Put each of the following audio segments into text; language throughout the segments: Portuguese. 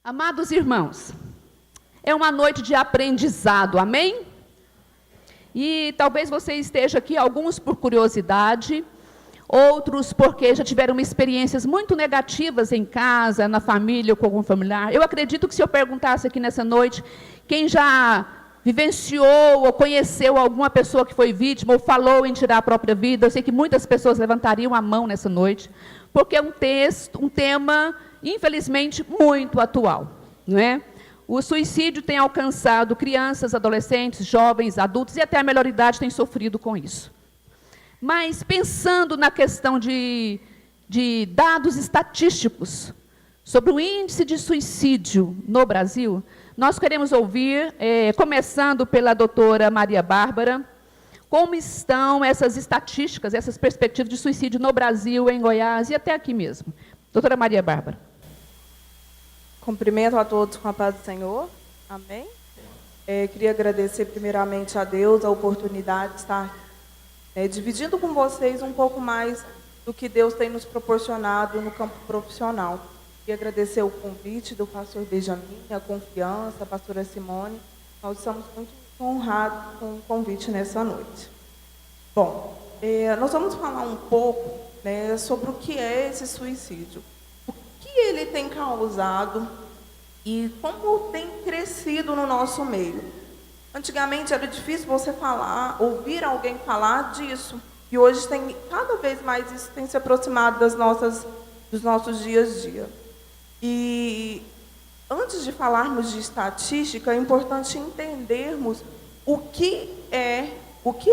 Amados irmãos, é uma noite de aprendizado, amém? E talvez você esteja aqui, alguns por curiosidade, outros porque já tiveram experiências muito negativas em casa, na família ou com algum familiar. Eu acredito que se eu perguntasse aqui nessa noite, quem já vivenciou ou conheceu alguma pessoa que foi vítima ou falou em tirar a própria vida, eu sei que muitas pessoas levantariam a mão nessa noite, porque é um tema, infelizmente, muito atual, não é? O suicídio tem alcançado crianças, adolescentes, jovens, adultos e até a melhor idade tem sofrido com isso. Mas pensando na questão de dados estatísticos sobre o índice de suicídio no Brasil, nós queremos ouvir, começando pela doutora Maria Bárbara, como estão essas estatísticas, essas perspectivas de suicídio no Brasil, em Goiás e até aqui mesmo. Doutora Maria Bárbara. Cumprimento a todos com a paz do Senhor. Amém. Queria agradecer primeiramente a Deus a oportunidade de estar dividindo com vocês um pouco mais do que Deus tem nos proporcionado no campo profissional. Queria agradecer o convite do pastor Benjamin, a confiança, a pastora Simone. Nós estamos muito honrados com o convite nessa noite. Bom, nós vamos falar um pouco sobre o que é esse suicídio. O que ele tem causado e como tem crescido no nosso meio. Antigamente era difícil você ouvir alguém falar disso. E hoje cada vez mais isso tem se aproximado dos nossos dias a dia. E antes de falarmos de estatística, é importante entendermos o que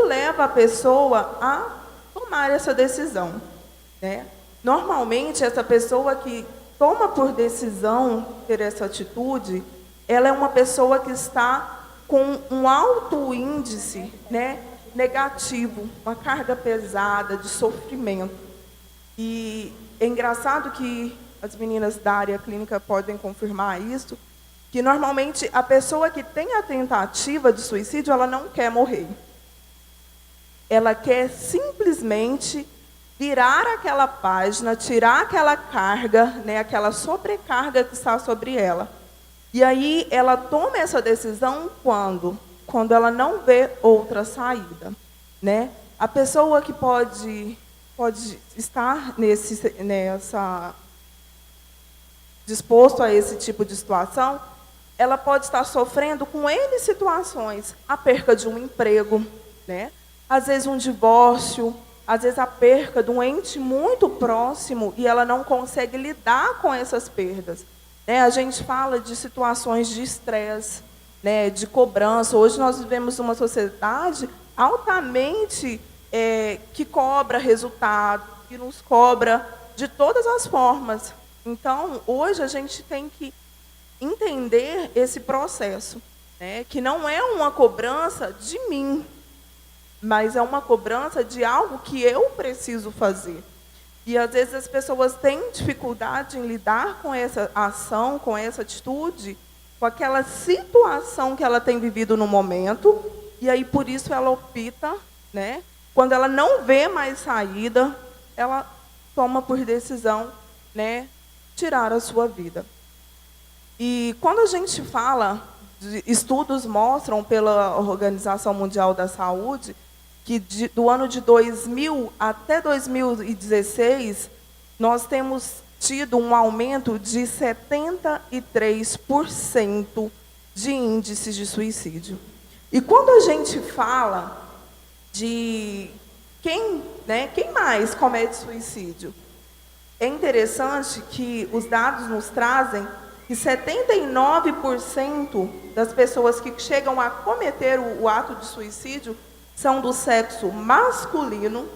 leva a pessoa a tomar essa decisão, né? Normalmente, essa pessoa que toma por decisão ter essa atitude, ela é uma pessoa que está com um alto índice, negativo, uma carga pesada de sofrimento. E é engraçado que as meninas da área clínica podem confirmar isso, que normalmente a pessoa que tem a tentativa de suicídio, ela não quer morrer. Ela quer simplesmente virar aquela página, tirar aquela carga, aquela sobrecarga que está sobre ela. E aí ela toma essa decisão quando ela não vê outra saída, A pessoa que pode estar disposto a esse tipo de situação, ela pode estar sofrendo com N situações, a perca de um emprego, às vezes um divórcio, às vezes a perca de um ente muito próximo e ela não consegue lidar com essas perdas. A gente fala de situações de estresse, de cobrança. Hoje nós vivemos uma sociedade altamente que cobra resultado, que nos cobra de todas as formas. Então, hoje a gente tem que entender esse processo, que não é uma cobrança de mim, mas é uma cobrança de algo que eu preciso fazer. E, às vezes, as pessoas têm dificuldade em lidar com essa ação, com essa atitude, com aquela situação que ela tem vivido no momento, e aí, por isso, ela opta, quando ela não vê mais saída, ela toma por decisão, tirar a sua vida. E quando a gente fala, estudos mostram pela Organização Mundial da Saúde, que do ano de 2000 até 2016, nós temos tido um aumento de 73% de índices de suicídio. E quando a gente fala de quem mais comete suicídio, é interessante que os dados nos trazem que 79% das pessoas que chegam a cometer o ato de suicídio são do sexo masculino,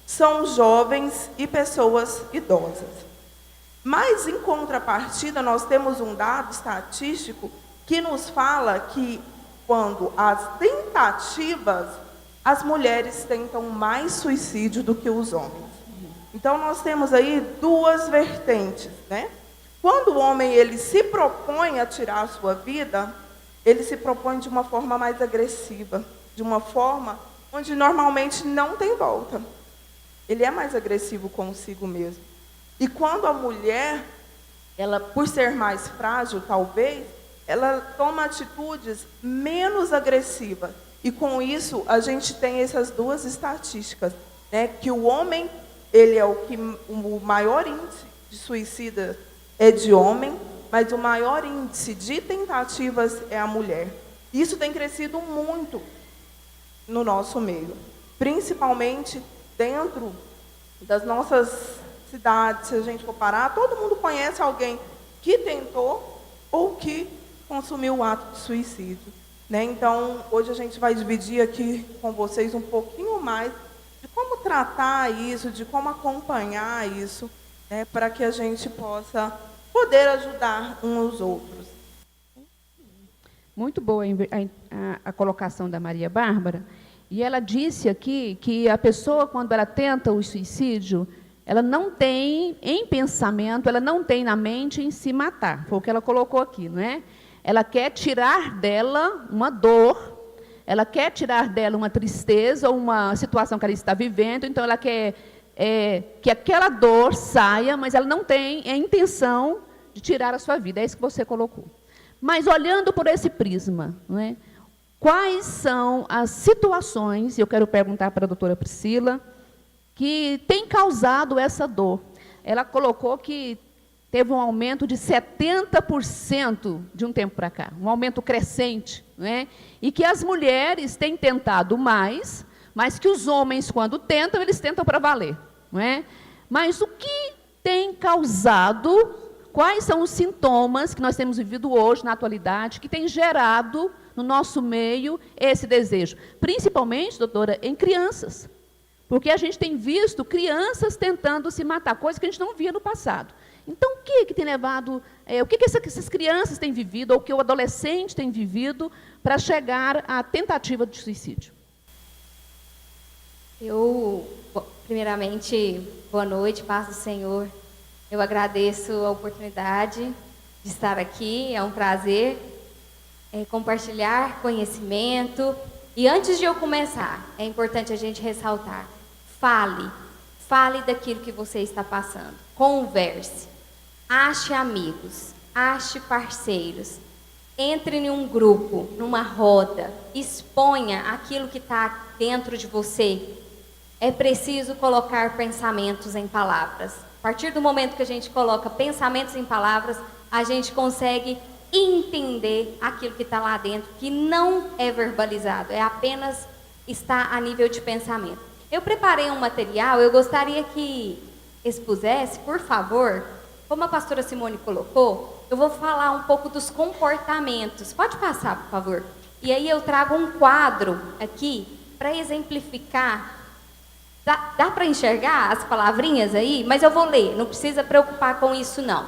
são jovens e pessoas idosas. Mas, em contrapartida, nós temos um dado estatístico que nos fala que, quando as tentativas, as mulheres tentam mais suicídio do que os homens. Então, nós temos aí duas vertentes, Quando o homem ele se propõe a tirar a sua vida, ele se propõe de uma forma mais agressiva, de uma forma onde normalmente não tem volta. Ele é mais agressivo consigo mesmo. E quando a mulher, ela, por ser mais frágil, talvez, ela toma atitudes menos agressivas. E com isso, a gente tem essas duas estatísticas, né? Que o homem, ele é o maior índice de suicida é de homem, mas o maior índice de tentativas é a mulher. Isso tem crescido muito no nosso meio, principalmente dentro das nossas cidades. Se a gente for parar, todo mundo conhece alguém que tentou ou que consumiu o ato de suicídio, né? Então, hoje a gente vai dividir aqui com vocês um pouquinho mais de como tratar isso, de como acompanhar isso, né, para que a gente possa poder ajudar uns aos outros. Muito boa a colocação da Maria Bárbara. E ela disse aqui que a pessoa, quando ela tenta o suicídio, ela não tem em pensamento, ela não tem na mente em se matar. Foi o que ela colocou aqui, não é? Ela quer tirar dela uma dor, ela quer tirar dela uma tristeza ou uma situação que ela está vivendo, então ela quer que aquela dor saia, mas ela não tem a intenção de tirar a sua vida. É isso que você colocou. Mas olhando por esse prisma, não é? Quais são as situações, eu quero perguntar para a doutora Priscila, que tem causado essa dor? Ela colocou que teve um aumento de 70% de um tempo para cá, um aumento crescente, não é? E que as mulheres têm tentado mais, mas que os homens, quando tentam, eles tentam para valer, não é? Mas o que tem causado, quais são os sintomas que nós temos vivido hoje, na atualidade, que tem gerado no nosso meio esse desejo? Principalmente, doutora, em crianças. Porque a gente tem visto crianças tentando se matar, coisa que a gente não via no passado. Então, o que tem levado, o que essas crianças têm vivido, ou o que o adolescente tem vivido, para chegar à tentativa de suicídio? Primeiramente, boa noite, paz do Senhor. Eu agradeço a oportunidade de estar aqui, é um prazer compartilhar conhecimento. E antes de eu começar, é importante a gente ressaltar, fale daquilo que você está passando, converse, ache amigos, ache parceiros, entre em um grupo, numa roda, exponha aquilo que está dentro de você. É preciso colocar pensamentos em palavras. A partir do momento que a gente coloca pensamentos em palavras, a gente consegue entender aquilo que está lá dentro, que não é verbalizado, é apenas está a nível de pensamento. Eu preparei um material, eu gostaria que expusesse, por favor, como a pastora Simone colocou, eu vou falar um pouco dos comportamentos. Pode passar, por favor? E aí eu trago um quadro aqui para exemplificar. Dá para enxergar as palavrinhas aí? Mas eu vou ler, não precisa preocupar com isso não.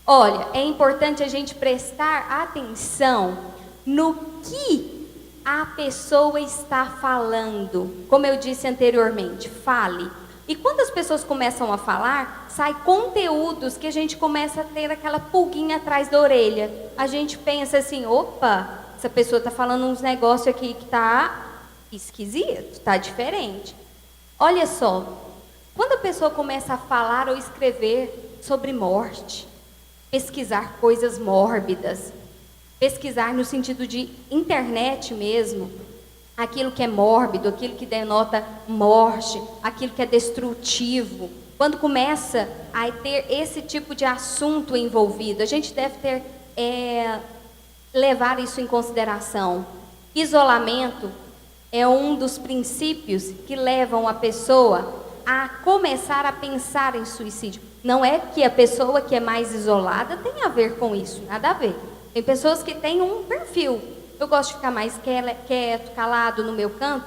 Olha, é importante a gente prestar atenção no que a pessoa está falando. Como eu disse anteriormente, fale. E quando as pessoas começam a falar, sai conteúdos que a gente começa a ter aquela pulguinha atrás da orelha. A gente pensa assim, opa, essa pessoa está falando uns negócios aqui que está esquisito, está diferente. Olha só, quando a pessoa começa a falar ou escrever sobre morte, pesquisar coisas mórbidas, pesquisar no sentido de internet mesmo, aquilo que é mórbido, aquilo que denota morte, aquilo que é destrutivo. Quando começa a ter esse tipo de assunto envolvido, a gente deve levar isso em consideração. Isolamento é um dos princípios que levam a pessoa a começar a pensar em suicídio. Não é que a pessoa que é mais isolada tem a ver com isso, nada a ver. Tem pessoas que têm um perfil. Eu gosto de ficar mais quieto, calado no meu canto.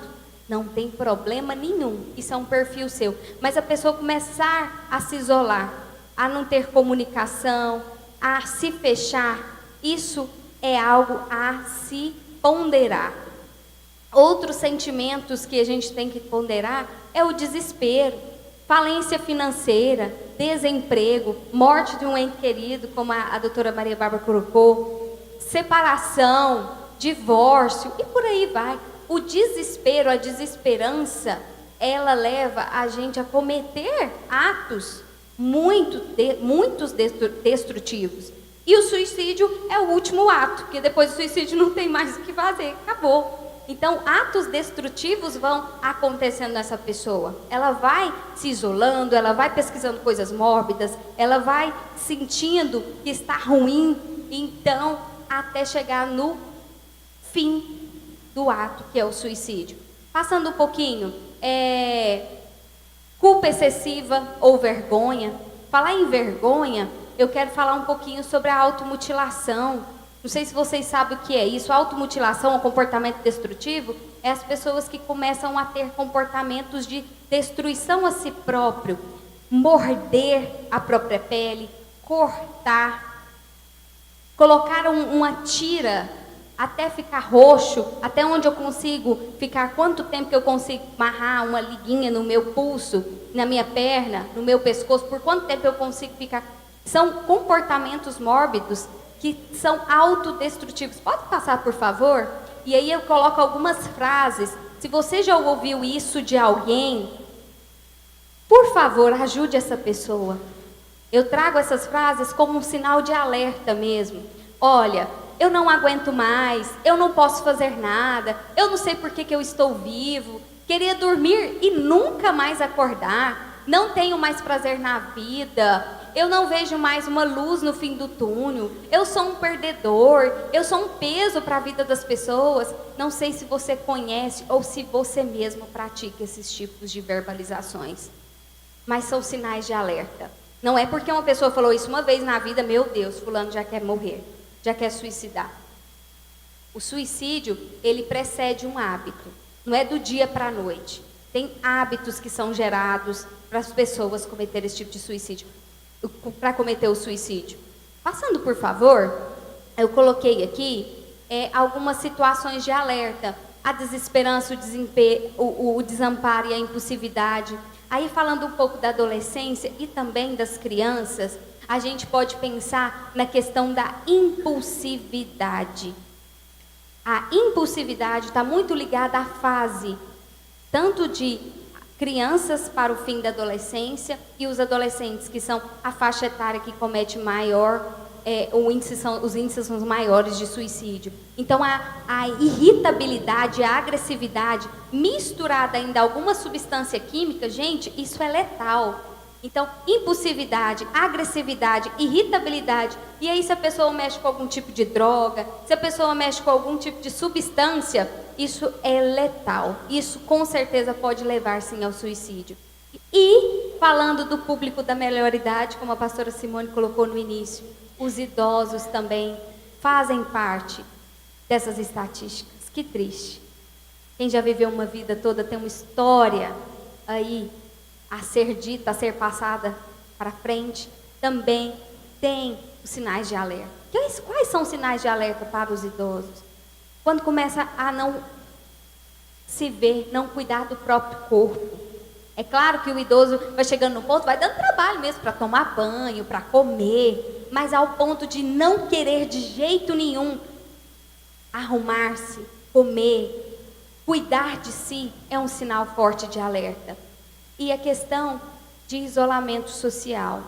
Não tem problema nenhum. Isso é um perfil seu. Mas a pessoa começar a se isolar, a não ter comunicação, a se fechar, isso é algo a se ponderar. Outros sentimentos que a gente tem que ponderar é o desespero, falência financeira, desemprego, morte de um ente querido, como a doutora Maria Bárbara colocou, separação, divórcio e por aí vai. O desespero, a desesperança, ela leva a gente a cometer atos muitos destrutivos. E o suicídio é o último ato, porque depois do suicídio não tem mais o que fazer, acabou. Então, atos destrutivos vão acontecendo nessa pessoa. Ela vai se isolando, ela vai pesquisando coisas mórbidas, ela vai sentindo que está ruim, então, até chegar no fim do ato, que é o suicídio. Passando um pouquinho, culpa excessiva ou vergonha. Falar em vergonha, eu quero falar um pouquinho sobre a automutilação. Não sei se vocês sabem o que é isso. A automutilação, o comportamento destrutivo, é as pessoas que começam a ter comportamentos de destruição a si próprio, morder a própria pele, cortar, colocar uma tira até ficar roxo, até onde eu consigo ficar, quanto tempo que eu consigo amarrar uma liguinha no meu pulso, na minha perna, no meu pescoço, por quanto tempo eu consigo ficar. São comportamentos mórbidos que são autodestrutivos. Pode passar, por favor? E aí eu coloco algumas frases. Se você já ouviu isso de alguém, por favor, ajude essa pessoa. Eu trago essas frases como um sinal de alerta mesmo. Olha, eu não aguento mais, eu não posso fazer nada, eu não sei por que eu estou vivo, queria dormir e nunca mais acordar, não tenho mais prazer na vida, eu não vejo mais uma luz no fim do túnel, eu sou um perdedor, eu sou um peso para a vida das pessoas. Não sei se você conhece ou se você mesmo pratica esses tipos de verbalizações, mas são sinais de alerta. Não é porque uma pessoa falou isso uma vez na vida, meu Deus, fulano já quer morrer, já quer suicidar. O suicídio, ele precede um hábito, não é do dia para a noite. Tem hábitos que são gerados para as pessoas cometerem esse tipo de suicídio, para cometer o suicídio. Passando, por favor, eu coloquei aqui algumas situações de alerta: a desesperança, o desamparo e a impulsividade. Aí, falando um pouco da adolescência e também das crianças, a gente pode pensar na questão da impulsividade. A impulsividade está muito ligada à fase, tanto de crianças para o fim da adolescência e os adolescentes, que são a faixa etária que comete maior, os índices são os maiores de suicídio. Então, a irritabilidade, a agressividade, misturada ainda a alguma substância química, gente, isso é letal. Então, impulsividade, agressividade, irritabilidade, e aí se a pessoa mexe com algum tipo de droga, se a pessoa mexe com algum tipo de substância, isso é letal. Isso com certeza pode levar sim ao suicídio. E falando do público da melhor idade, como a pastora Simone colocou no início, os idosos também fazem parte dessas estatísticas. Que triste. Quem já viveu uma vida toda tem uma história aí a ser dita, a ser passada para frente, também tem os sinais de alerta. Quais são os sinais de alerta para os idosos? Quando começa a não se ver, não cuidar do próprio corpo. É claro que o idoso vai chegando no ponto, vai dando trabalho mesmo para tomar banho, para comer, mas ao ponto de não querer de jeito nenhum arrumar-se, comer, cuidar de si, é um sinal forte de alerta. E a questão de isolamento social.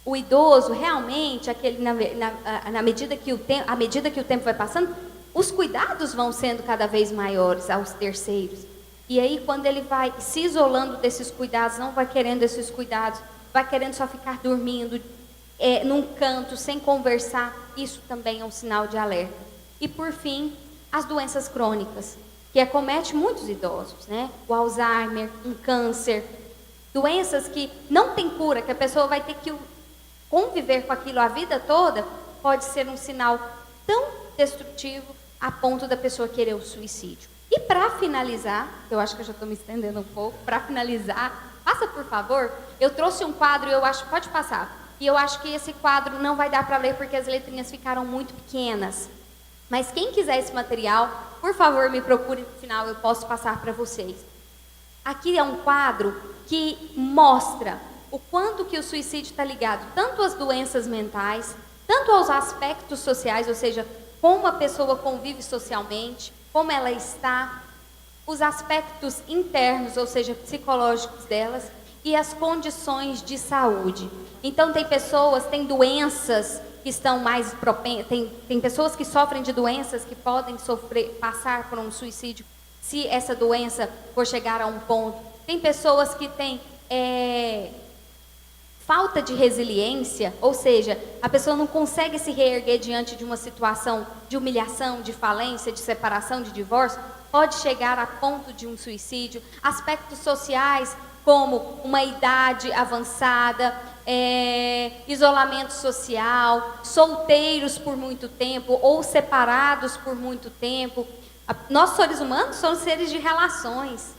O idoso realmente, à medida que o tempo vai passando, os cuidados vão sendo cada vez maiores aos terceiros. E aí, quando ele vai se isolando desses cuidados, não vai querendo esses cuidados, vai querendo só ficar dormindo num canto, sem conversar, isso também é um sinal de alerta. E por fim, as doenças crônicas, que acometem muitos idosos, né? O Alzheimer, um câncer, doenças que não tem cura, que a pessoa vai ter que conviver com aquilo a vida toda, pode ser um sinal tão destrutivo a ponto da pessoa querer o suicídio. E para finalizar, eu acho que eu já estou me estendendo um pouco, para finalizar, passa por favor, eu trouxe um quadro, pode passar, e eu acho que esse quadro não vai dar para ler porque as letrinhas ficaram muito pequenas. Mas quem quiser esse material, por favor, me procure no final, eu posso passar para vocês. Aqui é um quadro que mostra o quanto que o suicídio está ligado tanto às doenças mentais, tanto aos aspectos sociais, ou seja, como a pessoa convive socialmente, como ela está, os aspectos internos, ou seja, psicológicos delas, e as condições de saúde. Então, tem doenças que estão mais propensas, tem pessoas que sofrem de doenças que podem passar por um suicídio se essa doença for chegar a um ponto. Tem pessoas que têm falta de resiliência, ou seja, a pessoa não consegue se reerguer diante de uma situação de humilhação, de falência, de separação, de divórcio, pode chegar a ponto de um suicídio. Aspectos sociais, como uma idade avançada, isolamento social, solteiros por muito tempo ou separados por muito tempo. Nós, seres humanos, somos seres de relações.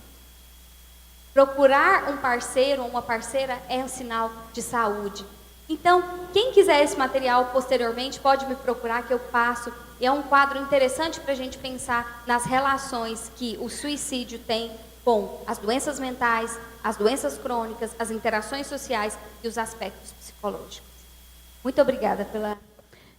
Procurar um parceiro ou uma parceira é um sinal de saúde. Então, quem quiser esse material posteriormente pode me procurar que eu passo. E é um quadro interessante para a gente pensar nas relações que o suicídio tem com as doenças mentais, as doenças crônicas, as interações sociais e os aspectos psicológicos. Muito obrigada pela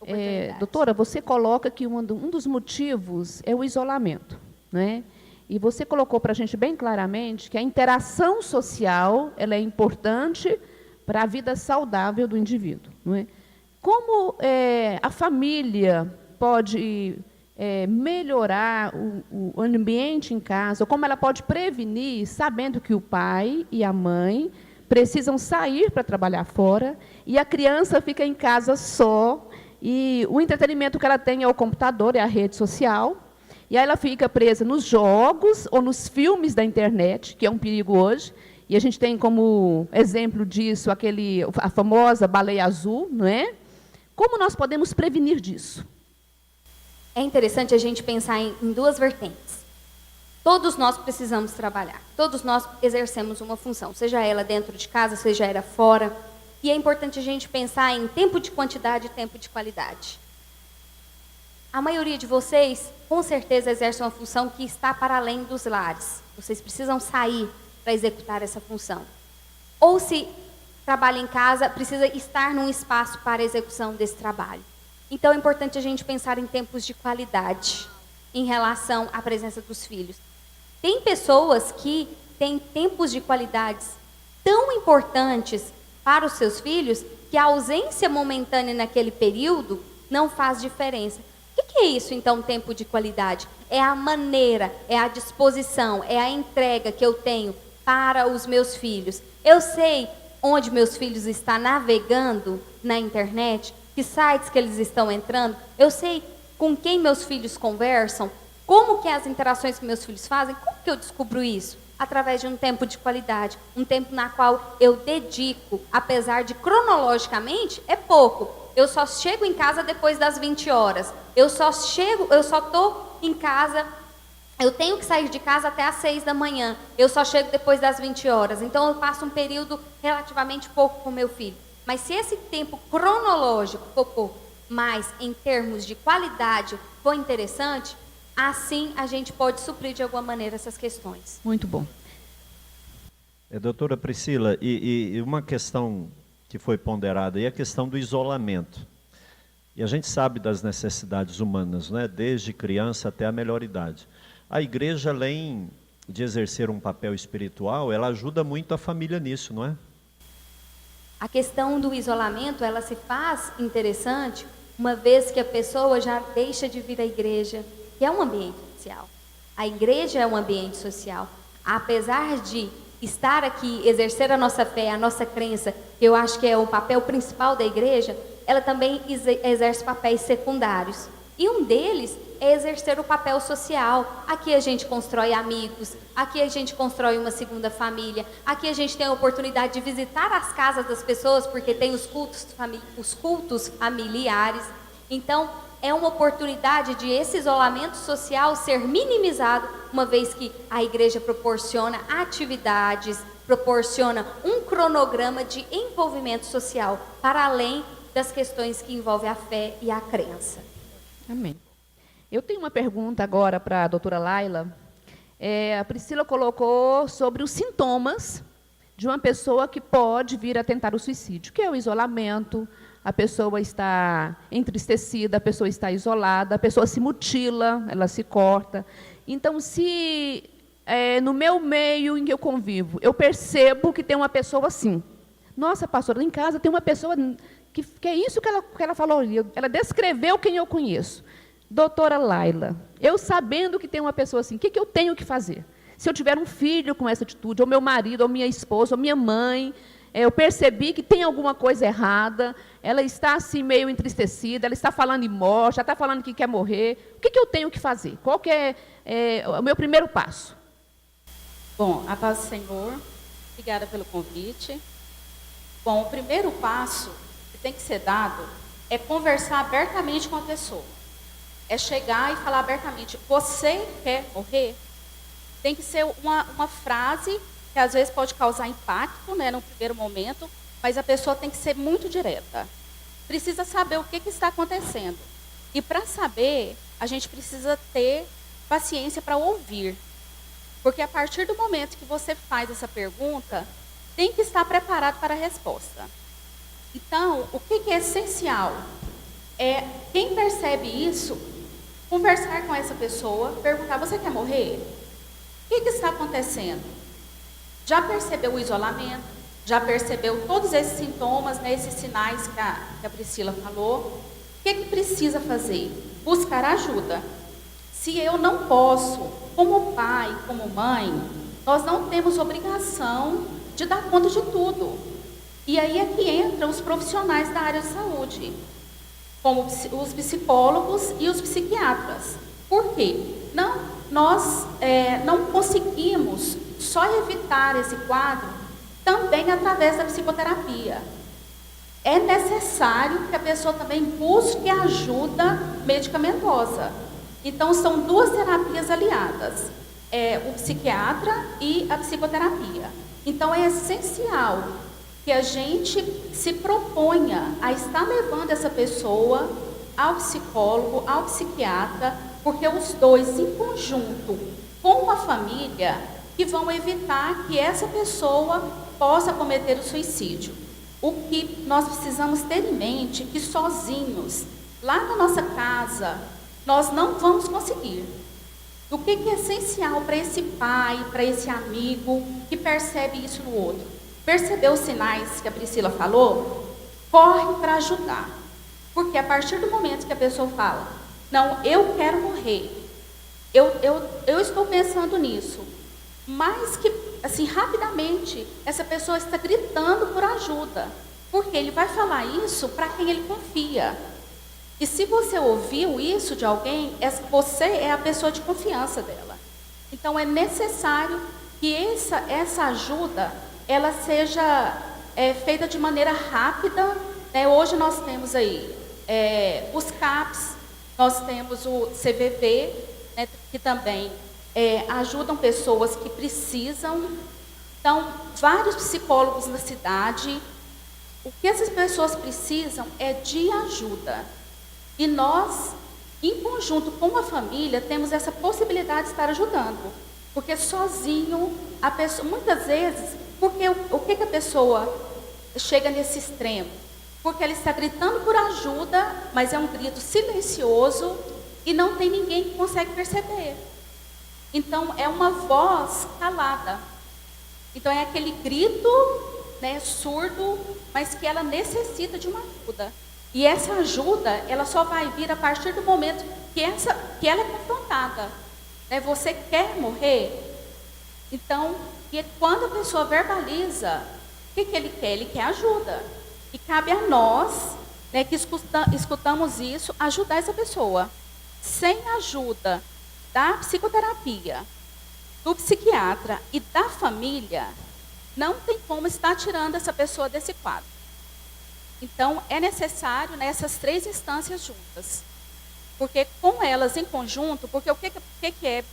oportunidade. Doutora, você coloca que um dos motivos é o isolamento, né? E você colocou para a gente bem claramente que a interação social ela é importante para a vida saudável do indivíduo, não é? Como a família pode melhorar o ambiente em casa, ou como ela pode prevenir, sabendo que o pai e a mãe precisam sair para trabalhar fora e a criança fica em casa só, e o entretenimento que ela tem é o computador, é a rede social, e aí ela fica presa nos jogos ou nos filmes da internet, que é um perigo hoje, e a gente tem como exemplo disso a famosa baleia azul, não é? Como nós podemos prevenir disso? É interessante a gente pensar em duas vertentes. Todos nós precisamos trabalhar, todos nós exercemos uma função, seja ela dentro de casa, seja ela fora, e é importante a gente pensar em tempo de quantidade e tempo de qualidade. A maioria de vocês, com certeza, exerce uma função que está para além dos lares. Vocês precisam sair para executar essa função. Ou se trabalha em casa, precisa estar num espaço para a execução desse trabalho. Então, é importante a gente pensar em tempos de qualidade em relação à presença dos filhos. Tem pessoas que têm tempos de qualidades tão importantes para os seus filhos que a ausência momentânea naquele período não faz diferença. O que é isso, então, tempo de qualidade? É a maneira, é a disposição, é a entrega que eu tenho para os meus filhos. Eu sei onde meus filhos estão navegando na internet, que sites que eles estão entrando, eu sei com quem meus filhos conversam, como que é as interações que meus filhos fazem, como que eu descubro isso? Através de um tempo de qualidade, um tempo na qual eu dedico, apesar de cronologicamente é pouco. Eu só chego em casa depois das 20 horas. Eu só estou em casa, eu tenho que sair de casa até às 6 da manhã. Eu só chego depois das 20 horas. Então, eu passo um período relativamente pouco com meu filho. Mas se esse tempo cronológico for pouco, mas em termos de qualidade for interessante, assim a gente pode suprir de alguma maneira essas questões. Muito bom. Doutora Priscila, e uma questão que foi ponderada aí é a questão do isolamento. E a gente sabe das necessidades humanas, né? Desde criança até a melhor idade. A igreja, além de exercer um papel espiritual, ela ajuda muito a família nisso, não é? A questão do isolamento, ela se faz interessante uma vez que a pessoa já deixa de vir à igreja, que é um ambiente social. A igreja é um ambiente social. Apesar de estar aqui, exercer a nossa fé, a nossa crença, que eu acho que é o papel principal da igreja, ela também exerce papéis secundários. E um deles é exercer o papel social. Aqui a gente constrói amigos, aqui a gente constrói uma segunda família, aqui a gente tem a oportunidade de visitar as casas das pessoas, porque tem os cultos familiares. Então, é uma oportunidade de esse isolamento social ser minimizado, uma vez que a igreja proporciona atividades, proporciona um cronograma de envolvimento social, para além das questões que envolvem a fé e a crença. Amém. Eu tenho uma pergunta agora para a doutora Laila. A Priscila colocou sobre os sintomas de uma pessoa que pode vir a tentar o suicídio, que é o isolamento, a pessoa está entristecida, a pessoa está isolada, a pessoa se mutila, ela se corta. Então, se no meu meio em que eu convivo, eu percebo que tem uma pessoa assim. Nossa, pastora, em casa tem uma pessoa que é isso que ela falou. Ela descreveu quem eu conheço. Doutora Laila, eu sabendo que tem uma pessoa assim, o que eu tenho que fazer? Se eu tiver um filho com essa atitude, ou meu marido, ou minha esposa, ou minha mãe, eu percebi que tem alguma coisa errada, ela está assim meio entristecida, ela está falando em morte, ela está falando que quer morrer, o que eu tenho que fazer? Qual que é o meu primeiro passo? Bom, a paz do Senhor, obrigada pelo convite. Bom, o primeiro passo que tem que ser dado é conversar abertamente com a pessoa. É chegar e falar abertamente, você quer morrer? Tem que ser uma frase que às vezes pode causar impacto, né, no primeiro momento, mas a pessoa tem que ser muito direta. Precisa saber o que está acontecendo. E para saber, a gente precisa ter paciência para ouvir. Porque a partir do momento que você faz essa pergunta, tem que estar preparado para a resposta. Então, o que é essencial? Quem percebe isso, conversar com essa pessoa, perguntar, você quer morrer? O que está acontecendo? Já percebeu o isolamento? Já percebeu todos esses sintomas, né, esses sinais que a Priscila falou? O que precisa fazer? Buscar ajuda. Se eu não posso, como pai, como mãe, nós não temos obrigação de dar conta de tudo. E aí é que entram os profissionais da área de saúde, como os psicólogos e os psiquiatras. Por quê? Nós não conseguimos só evitar esse quadro também através da psicoterapia. É necessário que a pessoa também busque ajuda medicamentosa. Então, são duas terapias aliadas, o psiquiatra e a psicoterapia. Então, é essencial que a gente se proponha a estar levando essa pessoa ao psicólogo, ao psiquiatra, porque os dois, em conjunto com a família, que vão evitar que essa pessoa possa cometer o suicídio. O que nós precisamos ter em mente é que sozinhos, lá na nossa casa, nós não vamos conseguir. O que é essencial para esse pai, para esse amigo que percebe isso no outro? Percebeu os sinais que a Priscila falou? Corre para ajudar. Porque a partir do momento que a pessoa fala, não, eu quero morrer, eu estou pensando nisso, mas que, assim, rapidamente, essa pessoa está gritando por ajuda, porque ele vai falar isso para quem ele confia. E se você ouviu isso de alguém, você é a pessoa de confiança dela. Então, é necessário que essa ajuda, ela seja feita de maneira rápida, né? Hoje nós temos aí os CAPs, nós temos o CVV, né, que também ajudam pessoas que precisam. Então, vários psicólogos na cidade. O que essas pessoas precisam é de ajuda. E nós, em conjunto com a família, temos essa possibilidade de estar ajudando. Porque sozinho, a pessoa, muitas vezes, porque o que a pessoa chega nesse extremo? Porque ela está gritando por ajuda, mas é um grito silencioso e não tem ninguém que consegue perceber. Então, é uma voz calada. Então, é aquele grito, né, surdo, mas que ela necessita de uma ajuda. E essa ajuda, ela só vai vir a partir do momento que ela é confrontada. Né? Você quer morrer? Então, quando a pessoa verbaliza, o que ele quer? Ele quer ajuda. E cabe a nós, né, que escutamos isso, ajudar essa pessoa. Sem a ajuda da psicoterapia, do psiquiatra e da família, não tem como estar tirando essa pessoa desse quadro. Então, é necessário nessas três instâncias juntas. Porque com elas em conjunto, porque o que é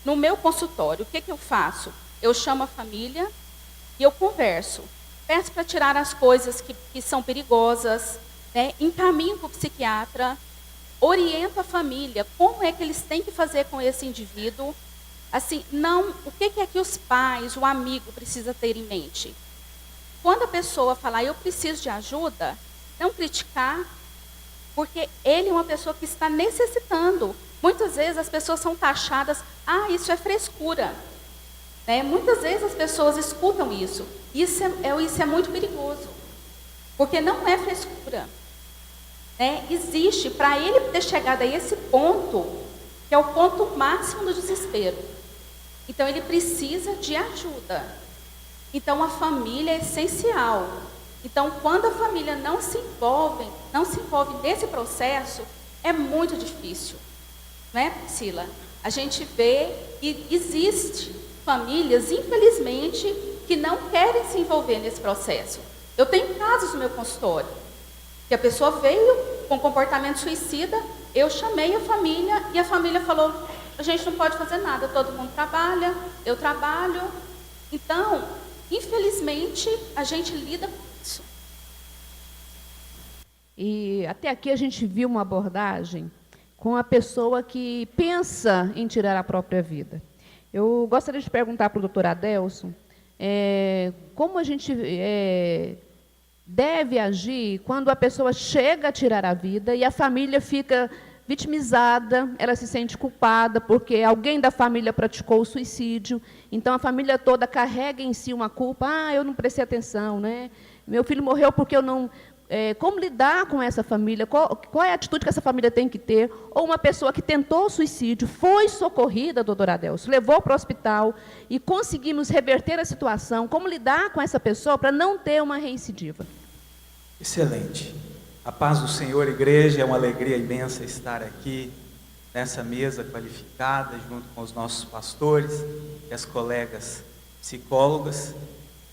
no meu consultório, o que eu faço? Eu chamo a família e eu converso. Peço para tirar as coisas que são perigosas, né? Encaminho para o psiquiatra, oriento a família, como é que eles têm que fazer com esse indivíduo. Assim, o que é que os pais, o amigo precisa ter em mente? Quando a pessoa falar, eu preciso de ajuda, não criticar, porque ele é uma pessoa que está necessitando. Muitas vezes as pessoas são taxadas, isso é frescura. né? Muitas vezes as pessoas escutam isso. Isso é muito perigoso, porque não é frescura, né? Existe, para ele ter chegado a esse ponto, que é o ponto máximo do desespero, então ele precisa de ajuda. Então a família é essencial. Então quando a família não se envolve nesse processo, é muito difícil, não é, Priscila? A gente vê que existe famílias, infelizmente, que não querem se envolver nesse processo. Eu tenho casos no meu consultório, que a pessoa veio com comportamento suicida, eu chamei a família e a família falou, a gente não pode fazer nada, todo mundo trabalha, eu trabalho. Então, infelizmente, a gente lida com isso. E até aqui a gente viu uma abordagem com a pessoa que pensa em tirar a própria vida. Eu gostaria de perguntar para o doutor Adelson, como a gente deve agir quando a pessoa chega a tirar a vida e a família fica vitimizada, ela se sente culpada porque alguém da família praticou o suicídio, então a família toda carrega em si uma culpa, eu não prestei atenção, né? Meu filho morreu porque eu não... como lidar com essa família? Qual é a atitude que essa família tem que ter? Ou uma pessoa que tentou suicídio, foi socorrida, doutor Adelson, levou para o hospital e conseguimos reverter a situação. Como lidar com essa pessoa para não ter uma recidiva? Excelente. A paz do Senhor, igreja, é uma alegria imensa estar aqui nessa mesa qualificada, junto com os nossos pastores e as colegas psicólogas.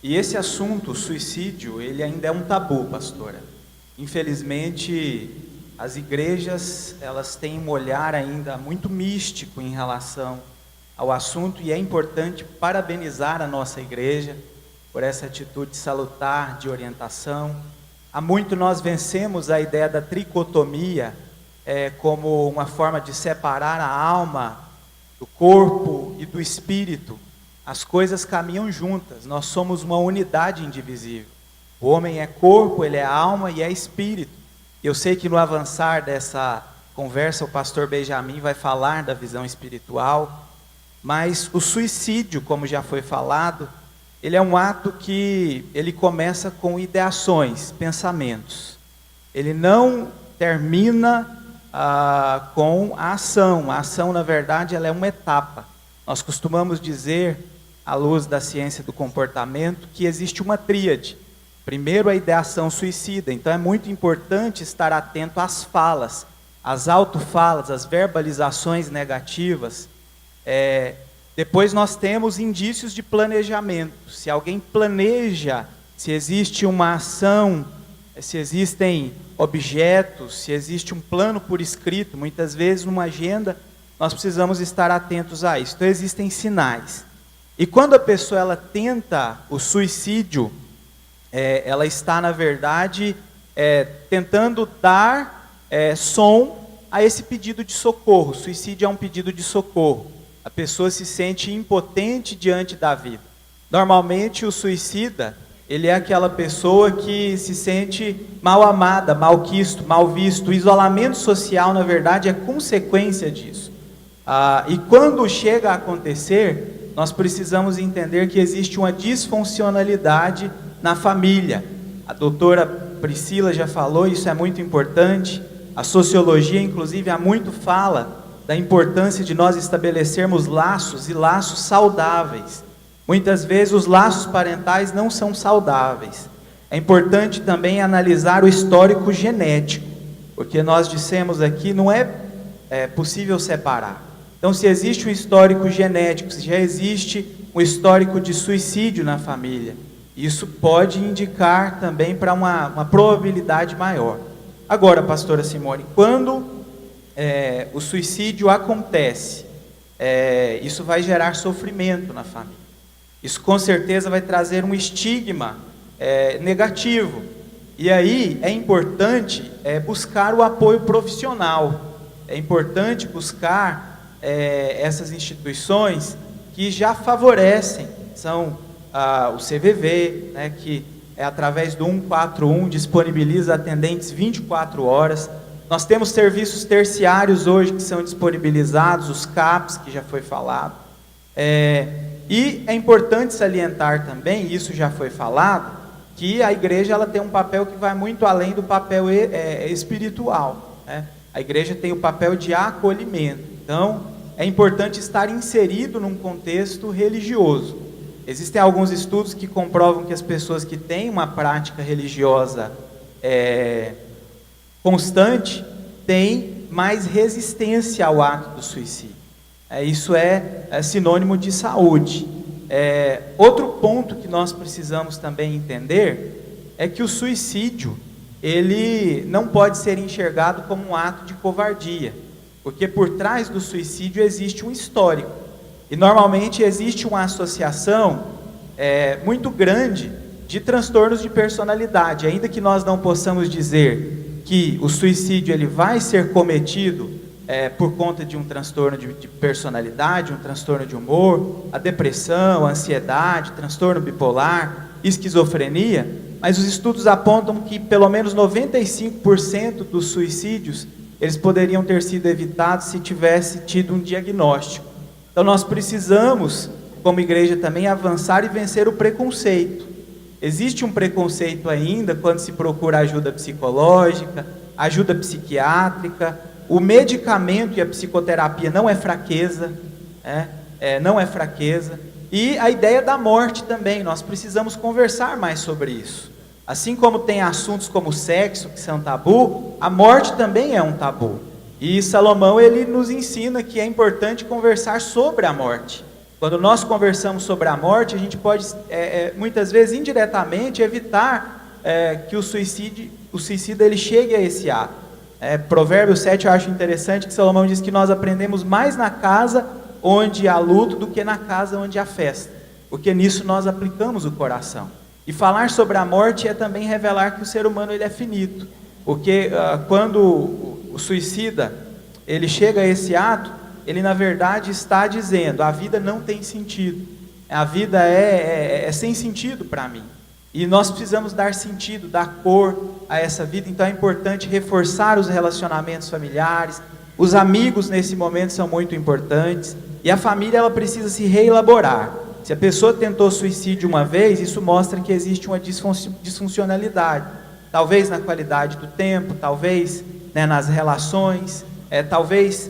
E esse assunto, o suicídio, ele ainda é um tabu, pastora. Infelizmente, as igrejas, elas têm um olhar ainda muito místico em relação ao assunto, e é importante parabenizar a nossa igreja por essa atitude salutar de orientação. Há muito nós vencemos a ideia da tricotomia, como uma forma de separar a alma do corpo e do espírito. As coisas caminham juntas, nós somos uma unidade indivisível. O homem é corpo, ele é alma e é espírito. Eu sei que no avançar dessa conversa o pastor Benjamin vai falar da visão espiritual, mas o suicídio, como já foi falado, ele é um ato que ele começa com ideações, pensamentos. Ele não termina com a ação. A ação, na verdade, ela é uma etapa. Nós costumamos dizer, à luz da ciência do comportamento, que existe uma tríade. Primeiro, a ideação suicida. Então, é muito importante estar atento às falas, às autofalas, às verbalizações negativas. Depois, nós temos indícios de planejamento. Se alguém planeja, se existe uma ação, se existem objetos, se existe um plano por escrito, muitas vezes numa agenda, nós precisamos estar atentos a isso. Então, existem sinais. E quando a pessoa ela tenta o suicídio, ela está, na verdade, tentando dar som a esse pedido de socorro. O suicídio é um pedido de socorro. A pessoa se sente impotente diante da vida. Normalmente, o suicida, ele é aquela pessoa que se sente mal amada, mal quisto, mal visto. O isolamento social, na verdade, é consequência disso. E quando chega a acontecer, nós precisamos entender que existe uma disfuncionalidade na família. A doutora Priscila já falou, isso é muito importante. A sociologia, inclusive, há muito fala da importância de nós estabelecermos laços e laços saudáveis. Muitas vezes os laços parentais não são saudáveis. É importante também analisar o histórico genético, porque nós dissemos aqui, não é possível separar. Então, se existe um histórico genético, se já existe um histórico de suicídio na família, isso pode indicar também para uma probabilidade maior. Agora, pastora Simone, quando o suicídio acontece, isso vai gerar sofrimento na família. Isso com certeza vai trazer um estigma negativo. E aí é importante buscar o apoio profissional. É importante buscar essas instituições que já favorecem, são o CVV, né, que através do 141 disponibiliza atendentes 24 horas. Nós temos serviços terciários hoje que são disponibilizados, os CAPs, que já foi falado. E é importante salientar também, isso já foi falado, que a igreja ela tem um papel que vai muito além do papel espiritual, né? A igreja tem o papel de acolhimento. Então, é importante estar inserido num contexto religioso. Existem alguns estudos que comprovam que as pessoas que têm uma prática religiosa constante têm mais resistência ao ato do suicídio. Isso é sinônimo de saúde. Outro ponto que nós precisamos também entender é que o suicídio, ele não pode ser enxergado como um ato de covardia, porque por trás do suicídio existe um histórico, e normalmente existe uma associação muito grande de transtornos de personalidade, ainda que nós não possamos dizer que o suicídio ele vai ser cometido por conta de um transtorno de personalidade, um transtorno de humor, a depressão, a ansiedade, transtorno bipolar, esquizofrenia, mas os estudos apontam que pelo menos 95% dos suicídios, eles poderiam ter sido evitados se tivesse tido um diagnóstico. Então nós precisamos, como igreja também, avançar e vencer o preconceito. Existe um preconceito ainda quando se procura ajuda psicológica, ajuda psiquiátrica. O medicamento e a psicoterapia não é fraqueza, não é fraqueza. E a ideia da morte também, nós precisamos conversar mais sobre isso. Assim como tem assuntos como o sexo, que são tabu, a morte também é um tabu. E Salomão, ele nos ensina que é importante conversar sobre a morte. Quando nós conversamos sobre a morte, a gente pode, muitas vezes, indiretamente, evitar que o suicida ele chegue a esse ato. Provérbios 7, eu acho interessante que Salomão diz que nós aprendemos mais na casa onde há luto do que na casa onde há festa, porque nisso nós aplicamos o coração. E falar sobre a morte é também revelar que o ser humano ele é finito, porque quando o suicida ele chega a esse ato, ele na verdade está dizendo: a vida não tem sentido, a vida é sem sentido para mim. E nós precisamos dar sentido, dar cor a essa vida. Então é importante reforçar os relacionamentos familiares. Os amigos nesse momento são muito importantes. E a família ela precisa se reelaborar. Se a pessoa tentou suicídio uma vez, isso mostra que existe uma disfuncionalidade. Talvez na qualidade do tempo, talvez nas relações, talvez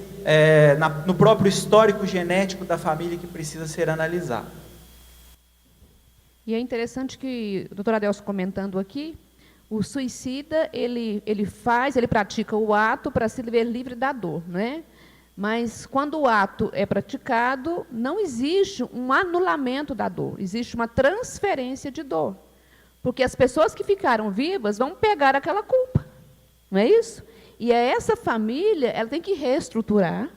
no próprio histórico genético da família que precisa ser analisado. E é interessante que o doutor Adelso comentando aqui, o suicida, ele pratica o ato para se ver livre da dor, né? Mas quando o ato é praticado, não existe um anulamento da dor, existe uma transferência de dor. Porque as pessoas que ficaram vivas vão pegar aquela culpa, não é isso? E essa família, ela tem que reestruturar,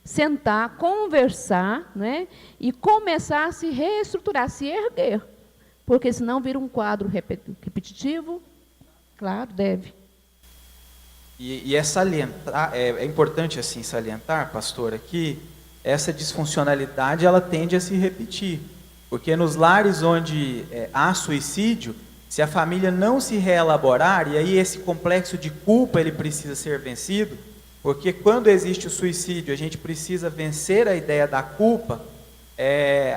sentar, conversar, né? E começar a se reestruturar, se erguer. Porque senão vira um quadro repetitivo, claro, deve. E é importante assim salientar, pastora, que essa disfuncionalidade ela tende a se repetir. Porque nos lares onde há suicídio, se a família não se reelaborar, e aí esse complexo de culpa ele precisa ser vencido, porque quando existe o suicídio, a gente precisa vencer a ideia da culpa,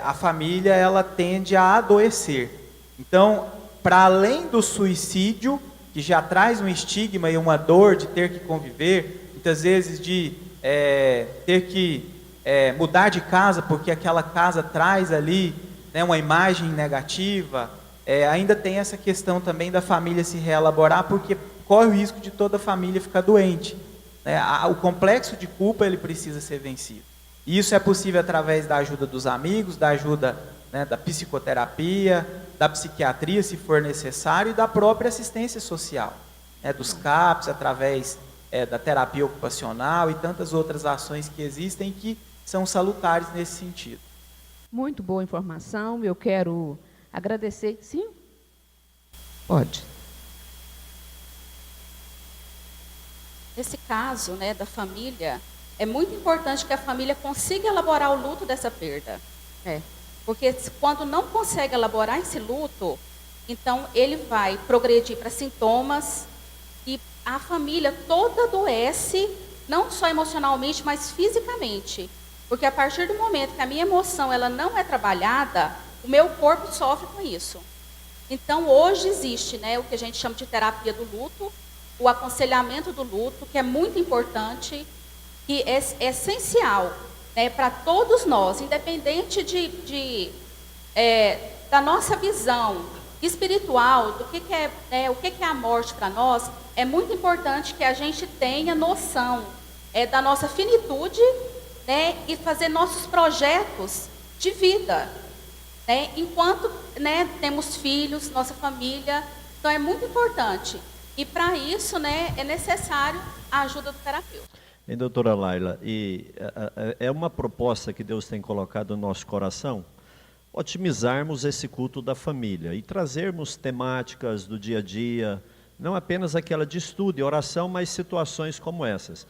a família ela tende a adoecer. Então, para além do suicídio, que já traz um estigma e uma dor de ter que conviver, muitas vezes de ter que mudar de casa, porque aquela casa traz ali uma imagem negativa, ainda tem essa questão também da família se reelaborar, porque corre o risco de toda a família ficar doente. O complexo de culpa ele precisa ser vencido. E isso é possível através da ajuda dos amigos, da ajuda da psicoterapia, da psiquiatria, se for necessário, e da própria assistência social, dos CAPs, através da terapia ocupacional e tantas outras ações que existem que são salutares nesse sentido. Muito boa informação, eu quero agradecer. Sim? Pode. Nesse caso, da família, é muito importante que a família consiga elaborar o luto dessa perda. Porque quando não consegue elaborar esse luto, então ele vai progredir para sintomas e a família toda adoece, não só emocionalmente, mas fisicamente. Porque a partir do momento que a minha emoção ela não é trabalhada, o meu corpo sofre com isso. Então, hoje existe, né, o que a gente chama de terapia do luto, o aconselhamento do luto, que é muito importante, que é essencial, né, para todos nós, independente da nossa visão espiritual, do que é, o que é a morte para nós. É muito importante que a gente tenha noção da nossa finitude, né, e fazer nossos projetos de vida, né, enquanto, né, temos filhos, nossa família. Então é muito importante. E para isso, né, é necessário a ajuda do terapeuta. E, doutora Laila, é uma proposta que Deus tem colocado no nosso coração, otimizarmos esse culto da família e trazermos temáticas do dia a dia, não apenas aquela de estudo e oração, mas situações como essas.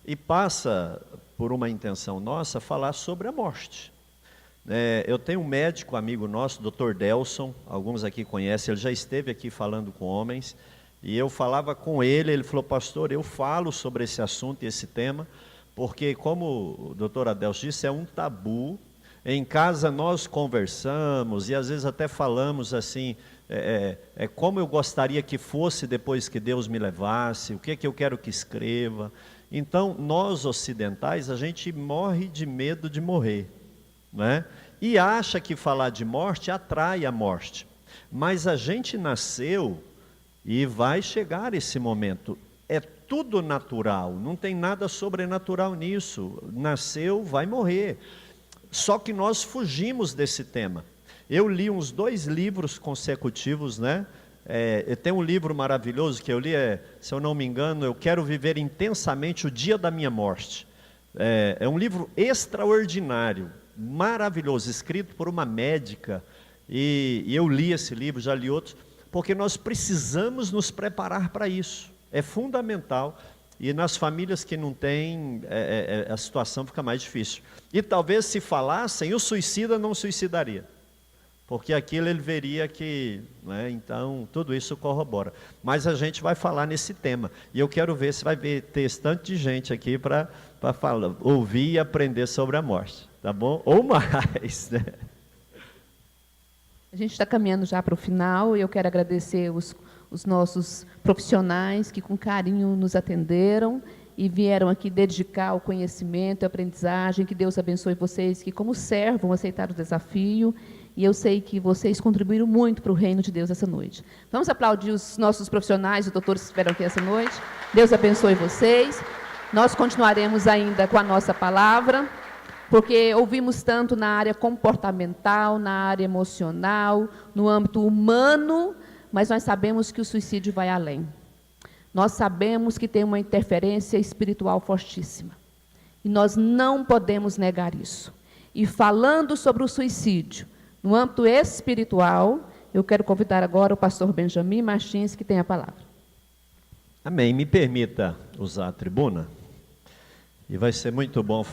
E passa, por uma intenção nossa, falar sobre a morte. Eu tenho um médico amigo nosso, Dr. Delson, alguns aqui conhecem, ele já esteve aqui falando com homens, e eu falava com ele, ele falou: pastor, eu falo sobre esse assunto e esse tema, porque como o doutor Adelson disse, é um tabu. Em casa nós conversamos e às vezes até falamos assim, como eu gostaria que fosse depois que Deus me levasse, o que eu quero que escreva. Então, nós ocidentais, a gente morre de medo de morrer, né? E acha que falar de morte atrai a morte. Mas a gente nasceu e vai chegar esse momento. É tudo natural, não tem nada sobrenatural nisso. Nasceu, vai morrer. Só que nós fugimos desse tema. Eu li uns 2 livros consecutivos, né? Tem um livro maravilhoso que eu li, se eu não me engano, Eu Quero Viver Intensamente o Dia da Minha Morte. É um livro extraordinário, maravilhoso, escrito por uma médica, e eu li esse livro, já li outros, porque nós precisamos nos preparar para isso, é fundamental, e nas famílias que não têm, a situação fica mais difícil. E talvez se falassem, o suicida não suicidaria, porque aquilo ele veria que, né, então tudo isso corrobora. Mas a gente vai falar nesse tema, e eu quero ver se vai ter esse tanto de gente aqui para falar, ouvir e aprender sobre a morte, tá bom? Ou mais, né? A gente está caminhando já para o final, e eu quero agradecer os nossos profissionais que com carinho nos atenderam e vieram aqui dedicar o conhecimento e a aprendizagem. Que Deus abençoe vocês, que como servos aceitaram o desafio, e eu sei que vocês contribuíram muito para o reino de Deus essa noite. Vamos aplaudir os nossos profissionais, os doutores que estiveram aqui essa noite. Deus abençoe vocês. Nós continuaremos ainda com a nossa palavra, porque ouvimos tanto na área comportamental, na área emocional, no âmbito humano, mas nós sabemos que o suicídio vai além. Nós sabemos que tem uma interferência espiritual fortíssima. E nós não podemos negar isso. E falando sobre o suicídio, no âmbito espiritual, eu quero convidar agora o pastor Benjamin Martins, que tem a palavra. Amém. Me permita usar a tribuna, e vai ser muito bom.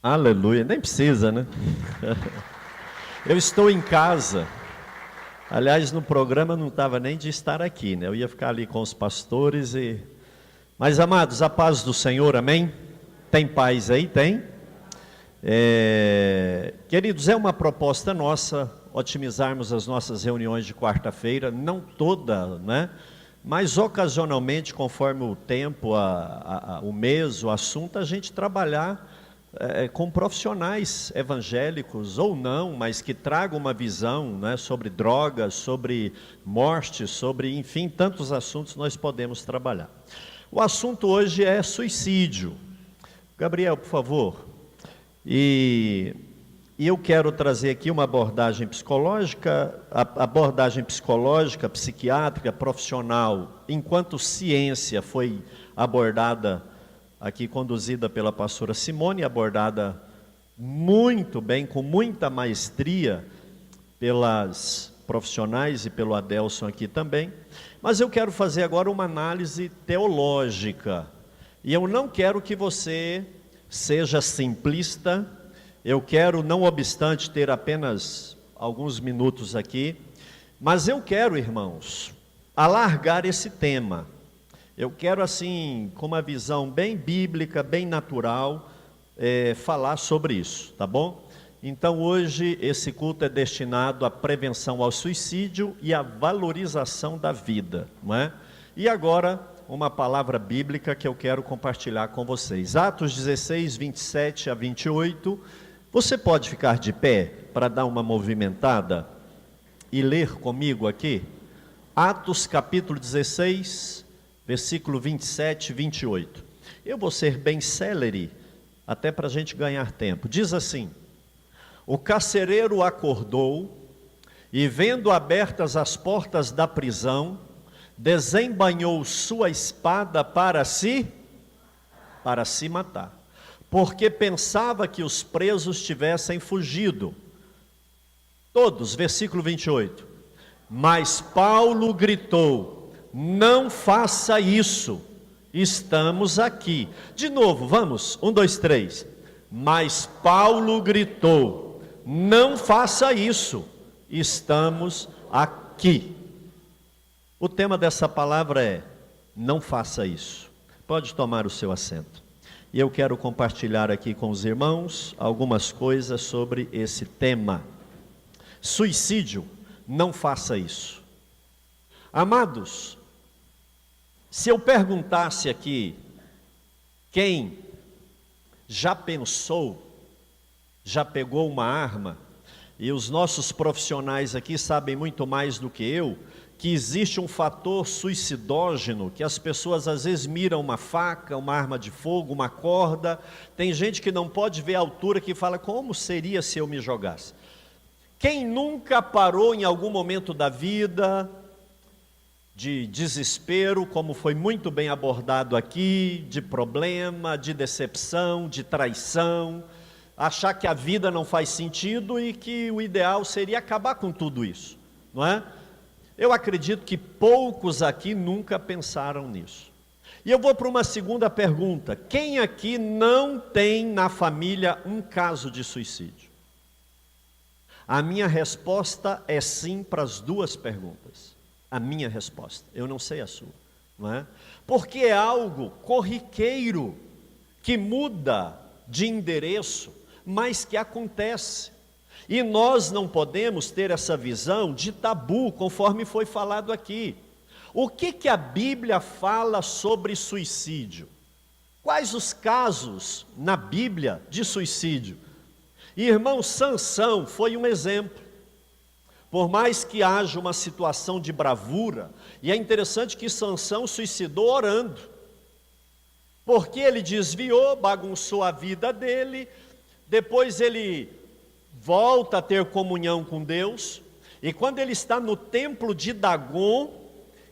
Aleluia, nem precisa, né? Eu estou em casa. Aliás, no programa não estava nem de estar aqui, né? Eu ia ficar ali com os pastores e... Mas, amados, a paz do Senhor, amém? Tem paz aí? Tem? Queridos, é uma proposta nossa otimizarmos as nossas reuniões de quarta-feira, não toda, né? Mas ocasionalmente, conforme o tempo, o mês, o assunto, a gente trabalhar com profissionais evangélicos ou não, mas que tragam uma visão, né, sobre drogas, sobre morte, sobre, enfim, tantos assuntos nós podemos trabalhar. O assunto hoje é suicídio. Gabriel, por favor. E eu quero trazer aqui uma abordagem psicológica, psiquiátrica, profissional, enquanto ciência foi abordada aqui, conduzida pela pastora Simone, abordada muito bem, com muita maestria pelas profissionais e pelo Adelson aqui também. Mas eu quero fazer agora uma análise teológica. E eu não quero que você seja simplista. Eu quero, não obstante, ter apenas alguns minutos aqui. Mas eu quero, irmãos, alargar esse tema. Eu quero, assim, com uma visão bem bíblica, bem natural, falar sobre isso, tá bom? Então hoje esse culto é destinado à prevenção ao suicídio e à valorização da vida, não é? E agora uma palavra bíblica que eu quero compartilhar com vocês. Atos 16, 27 a 28. Você pode ficar de pé para dar uma movimentada e ler comigo aqui? Atos capítulo 16, versículo 27 e 28. Eu vou ser bem célere, até para a gente ganhar tempo. Diz assim: o carcereiro acordou e, vendo abertas as portas da prisão, desembainhou sua espada para se matar, porque pensava que os presos tivessem fugido. Todos, versículo 28. Mas Paulo gritou: não faça isso, estamos aqui. De novo, vamos, 1, 2, 3. Mas Paulo gritou: não faça isso, estamos aqui. O tema dessa palavra é: não faça isso. Pode tomar o seu assento. E eu quero compartilhar aqui com os irmãos algumas coisas sobre esse tema. Suicídio, não faça isso. Amados, se eu perguntasse aqui, quem já pensou, já pegou uma arma, e os nossos profissionais aqui sabem muito mais do que eu, que existe um fator suicidógeno, que as pessoas às vezes miram uma faca, uma arma de fogo, uma corda. Tem gente que não pode ver a altura, que fala: como seria se eu me jogasse? Quem nunca parou em algum momento da vida de desespero, como foi muito bem abordado aqui, de problema, de decepção, de traição, achar que a vida não faz sentido e que o ideal seria acabar com tudo isso, não é? Eu acredito que poucos aqui nunca pensaram nisso. E eu vou para uma segunda pergunta: quem aqui não tem na família um caso de suicídio? A minha resposta é sim para as duas perguntas. A minha resposta, eu não sei a sua, não é? Porque é algo corriqueiro, que muda de endereço, mas que acontece. E nós não podemos ter essa visão de tabu, conforme foi falado aqui. O que a Bíblia fala sobre suicídio? Quais os casos na Bíblia de suicídio? Irmão, Sansão foi um exemplo. Por mais que haja uma situação de bravura, e é interessante que Sansão suicidou orando, porque ele desviou, bagunçou a vida dele, depois ele volta a ter comunhão com Deus, e quando ele está no templo de Dagon,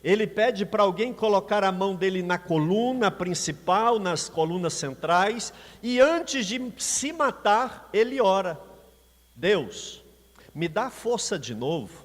ele pede para alguém colocar a mão dele na coluna principal, nas colunas centrais, e antes de se matar, ele ora: Deus, me dá força de novo,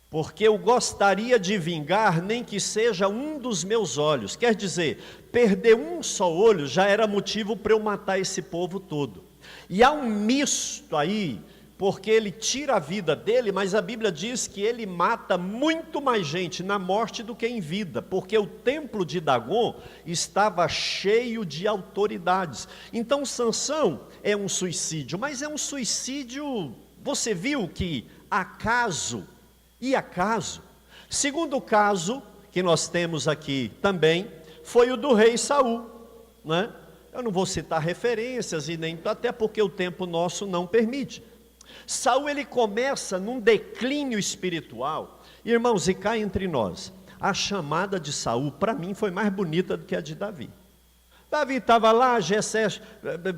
porque eu gostaria de vingar, nem que seja um dos meus olhos. Quer dizer, perder um só olho já era motivo para eu matar esse povo todo. E há um misto aí, porque ele tira a vida dele, mas a Bíblia diz que ele mata muito mais gente na morte do que em vida, porque o templo de Dagon estava cheio de autoridades. Então Sansão é um suicídio, mas é um suicídio, você viu que acaso e acaso. Segundo caso que nós temos aqui também foi o do rei Saul, né? Eu não vou citar referências, e nem, até porque o tempo nosso não permite. Saul, ele começa num declínio espiritual. Irmãos, e cá entre nós, a chamada de Saul, para mim, foi mais bonita do que a de Davi. Davi estava lá, Jessé,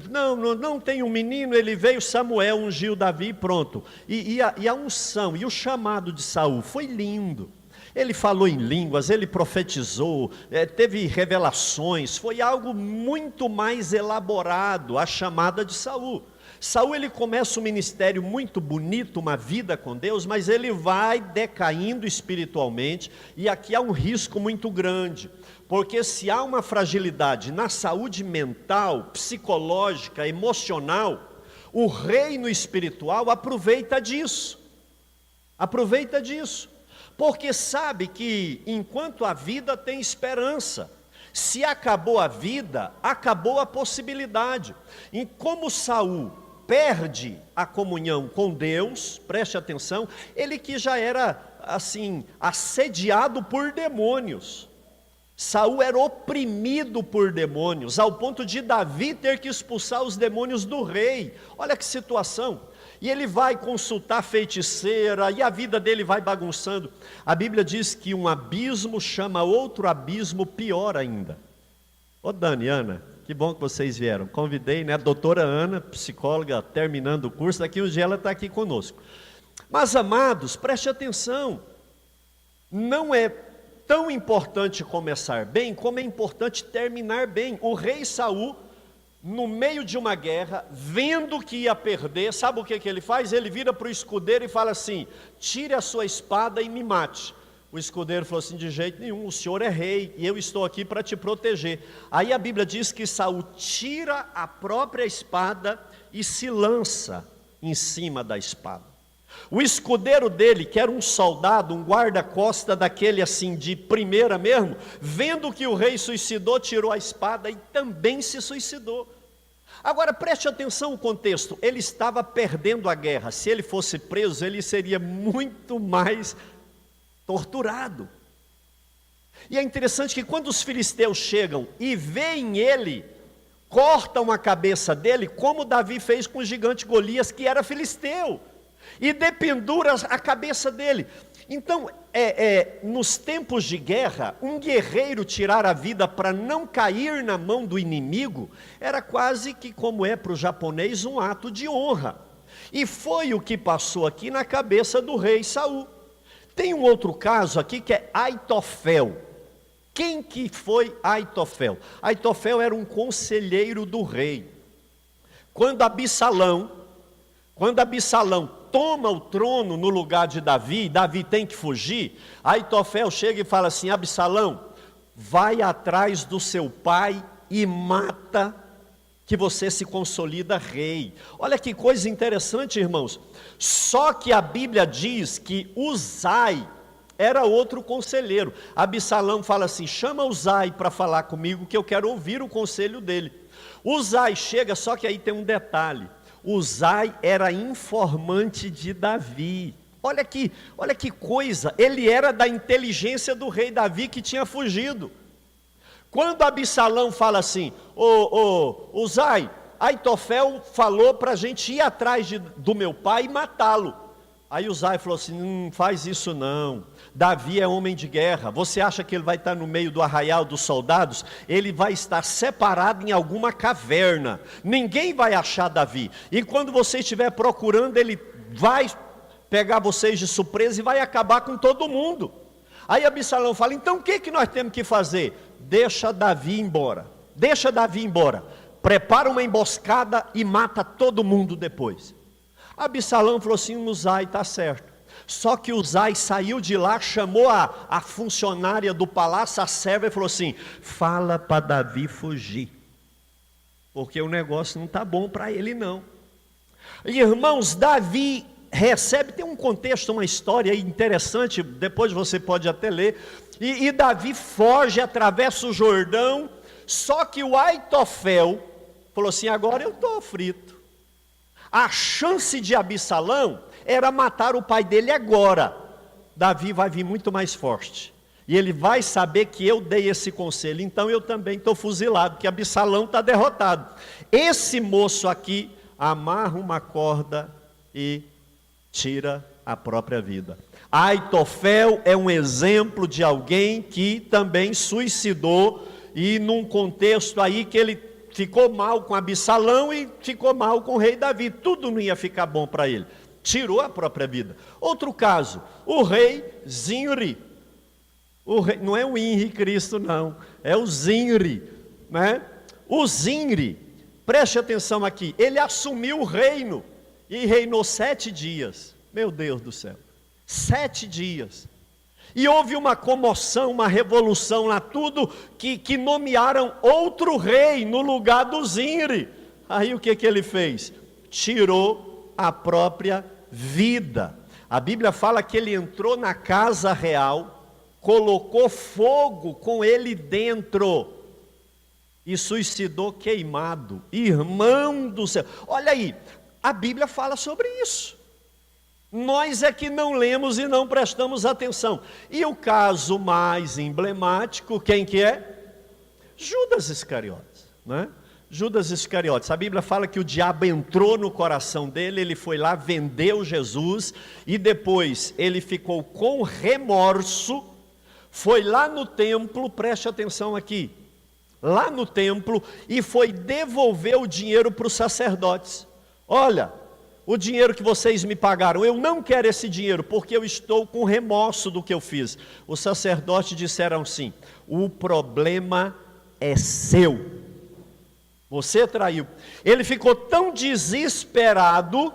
não tem um menino, ele veio, Samuel ungiu Davi, pronto. E a unção e o chamado de Saul foi lindo. Ele falou em línguas, ele profetizou, teve revelações, foi algo muito mais elaborado, a chamada de Saul. Saul, ele começa um ministério muito bonito, uma vida com Deus, mas ele vai decaindo espiritualmente, e aqui há um risco muito grande, porque se há uma fragilidade na saúde mental, psicológica, emocional, o reino espiritual aproveita disso, porque sabe que enquanto a vida tem esperança, Se acabou a vida, acabou a possibilidade. E como Saul perde a comunhão com Deus, preste atenção, ele que já era assim assediado por demônios. Saul era oprimido por demônios, ao ponto de Davi ter que expulsar os demônios do rei. Olha que situação. E ele vai consultar feiticeira, e a vida dele vai bagunçando. A Bíblia diz que um abismo chama outro abismo pior ainda. Ô Dani, Ana, que bom que vocês vieram. Convidei, né, a doutora Ana, psicóloga, terminando o curso, daqui um dia ela está aqui conosco. Mas, amados, preste atenção. Não é tão importante começar bem, como é importante terminar bem. O rei Saul, no meio de uma guerra, vendo que ia perder, sabe o que ele faz? Ele vira para o escudeiro e fala assim: tire a sua espada e me mate. O escudeiro falou assim: de jeito nenhum, o senhor é rei e eu estou aqui para te proteger. Aí a Bíblia diz que Saul tira a própria espada e se lança em cima da espada. O escudeiro dele, que era um soldado, um guarda-costa daquele assim de primeira mesmo, vendo que o rei suicidou, tirou a espada e também se suicidou. Agora preste atenção no contexto, ele estava perdendo a guerra. Se ele fosse preso, ele seria muito mais torturado. E é interessante que quando os filisteus chegam e veem ele, cortam a cabeça dele, como Davi fez com o gigante Golias, que era filisteu, e dependura a cabeça dele. Então, nos tempos de guerra, um guerreiro tirar a vida para não cair na mão do inimigo, era quase que, como é para o japonês, um ato de honra. E foi o que passou aqui na cabeça do rei Saul. Tem um outro caso aqui que é Aitofel. Quem que foi Aitofel? Aitofel era um conselheiro do rei. Quando Absalão toma o trono no lugar de Davi, Davi tem que fugir, Aitofel chega e fala assim: Absalão, vai atrás do seu pai e mata, que você se consolida rei. Olha que coisa interessante, irmãos. Só que a Bíblia diz que Uzai era outro conselheiro. Absalão fala assim: chama Uzai para falar comigo, que eu quero ouvir o conselho dele. Uzai chega, só que aí tem um detalhe: Uzai era informante de Davi. Olha que coisa, ele era da inteligência do rei Davi que tinha fugido. Quando Absalão fala assim: Uzai, Aitofel falou para a gente ir atrás do meu pai e matá-lo. Aí Uzai falou assim: não faz isso não, Davi é homem de guerra, você acha que ele vai estar no meio do arraial dos soldados? Ele vai estar separado em alguma caverna, ninguém vai achar Davi, e quando você estiver procurando, ele vai pegar vocês de surpresa e vai acabar com todo mundo. Aí Absalão fala: então o que nós temos que fazer? Deixa Davi embora, prepara uma emboscada e mata todo mundo depois. Absalão falou assim: Uzai está certo. Só que Uzai saiu de lá, chamou a funcionária do palácio, a serva, e falou assim: fala para Davi fugir, porque o negócio não está bom para ele não. Irmãos, Davi recebe, tem um contexto, uma história interessante, depois você pode até ler, e Davi foge, atravessa o Jordão, só que o Aitofel falou assim: agora eu estou frito. A chance de Absalão era matar o pai dele agora. Davi vai vir muito mais forte, e ele vai saber que eu dei esse conselho, então eu também estou fuzilado, porque Absalão está derrotado. Esse moço aqui amarra uma corda e tira a própria vida. Aitofel é um exemplo de alguém que também suicidou, e num contexto aí que ele ficou mal com Absalão e ficou mal com o rei Davi, tudo não ia ficar bom para ele, tirou a própria vida. Outro caso, o rei Zinri, não é o Henri Cristo não, é o Zinri, né? O Zinri, preste atenção aqui, ele assumiu o reino e reinou 7 dias, meu Deus do céu, 7 dias, e houve uma comoção, uma revolução lá, tudo que nomearam outro rei no lugar do Zinri. Aí o que ele fez? Tirou a própria vida. A Bíblia fala que ele entrou na casa real, colocou fogo com ele dentro, e suicidou queimado. Irmão do céu. Olha aí, a Bíblia fala sobre isso. Nós é que não lemos e não prestamos atenção. E o caso mais emblemático, quem que é? Judas Iscariotes, né? Judas Iscariotes, a Bíblia fala que o diabo entrou no coração dele, ele foi lá, vendeu Jesus, e depois ele ficou com remorso, foi lá no templo, preste atenção aqui, lá no templo, e foi devolver o dinheiro para os sacerdotes. Olha, o dinheiro que vocês me pagaram, eu não quero esse dinheiro, porque eu estou com remorso do que eu fiz. Os sacerdotes disseram assim: o problema é seu. Você traiu. Ele ficou tão desesperado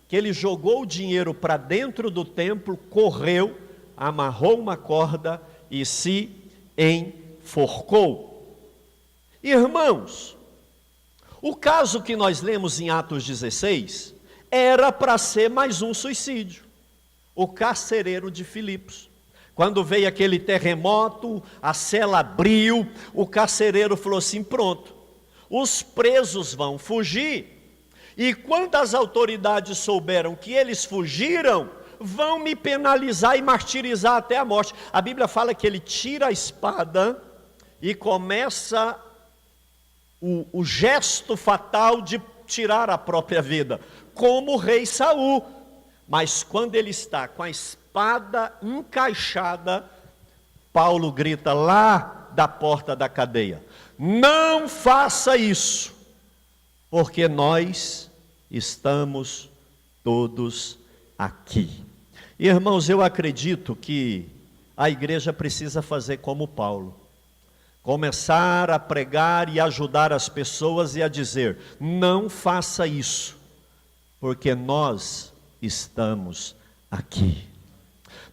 que ele jogou o dinheiro para dentro do templo, correu, amarrou uma corda e se enforcou. Irmãos, o caso que nós lemos em Atos 16 era para ser mais um suicídio. O carcereiro de Filipos. Quando veio aquele terremoto, a cela abriu, o carcereiro falou assim: pronto, os presos vão fugir, e quando as autoridades souberam que eles fugiram, vão me penalizar e martirizar até a morte. A Bíblia fala que ele tira a espada e começa o gesto fatal de tirar a própria vida, como o rei Saul. Mas quando ele está com a espada encaixada, Paulo grita lá da porta da cadeia: não faça isso, porque nós estamos todos aqui. Irmãos, eu acredito que a igreja precisa fazer como Paulo, começar a pregar e ajudar as pessoas e a dizer: não faça isso, porque nós estamos aqui.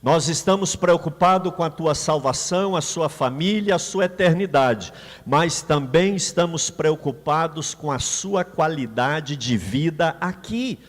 Nós estamos preocupados com a tua salvação, a sua família, a sua eternidade, mas também estamos preocupados com a sua qualidade de vida aqui.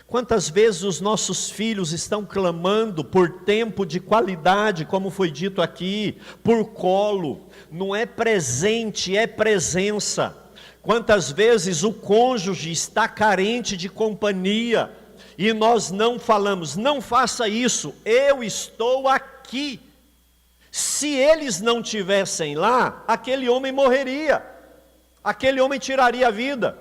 Quantas vezes os nossos filhos estão clamando por tempo de qualidade, como foi dito aqui, por colo, não é presente, é presença. Quantas vezes o cônjuge está carente de companhia, e nós não falamos: não faça isso, eu estou aqui. Se eles não tivessem lá, aquele homem morreria, aquele homem tiraria a vida.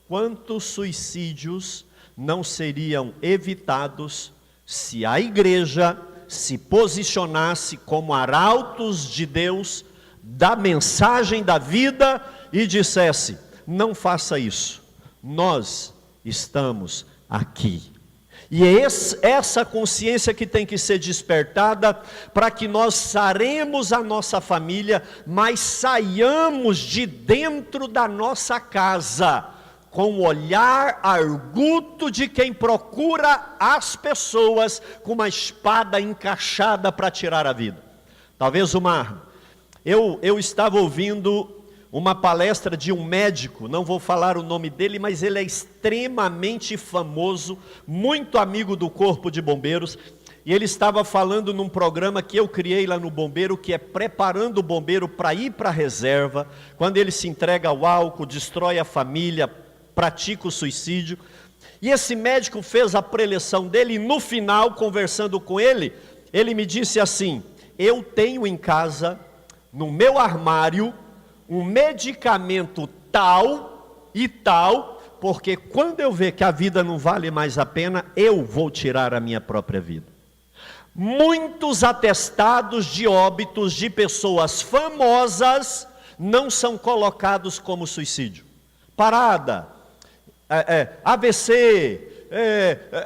Quantos suicídios não seriam evitados se a igreja se posicionasse como arautos de Deus, da mensagem da vida, e dissesse: não faça isso, nós estamos aqui. E é essa consciência que tem que ser despertada, para que nós saremos a nossa família, mas saiamos de dentro da nossa casa, com o olhar arguto de quem procura as pessoas com uma espada encaixada para tirar a vida. Talvez eu estava ouvindo uma palestra de um médico, não vou falar o nome dele, mas ele é extremamente famoso, muito amigo do Corpo de Bombeiros, e ele estava falando num programa que eu criei lá no Bombeiro, que é preparando o bombeiro para ir para a reserva, quando ele se entrega ao álcool, destrói a família, pratica o suicídio. E esse médico fez a preleção dele, e no final, conversando com ele, ele me disse assim: eu tenho em casa, no meu armário, um medicamento tal e tal, porque quando eu ver que a vida não vale mais a pena, eu vou tirar a minha própria vida. Muitos atestados de óbitos de pessoas famosas não são colocados como suicídio. Parada, AVC,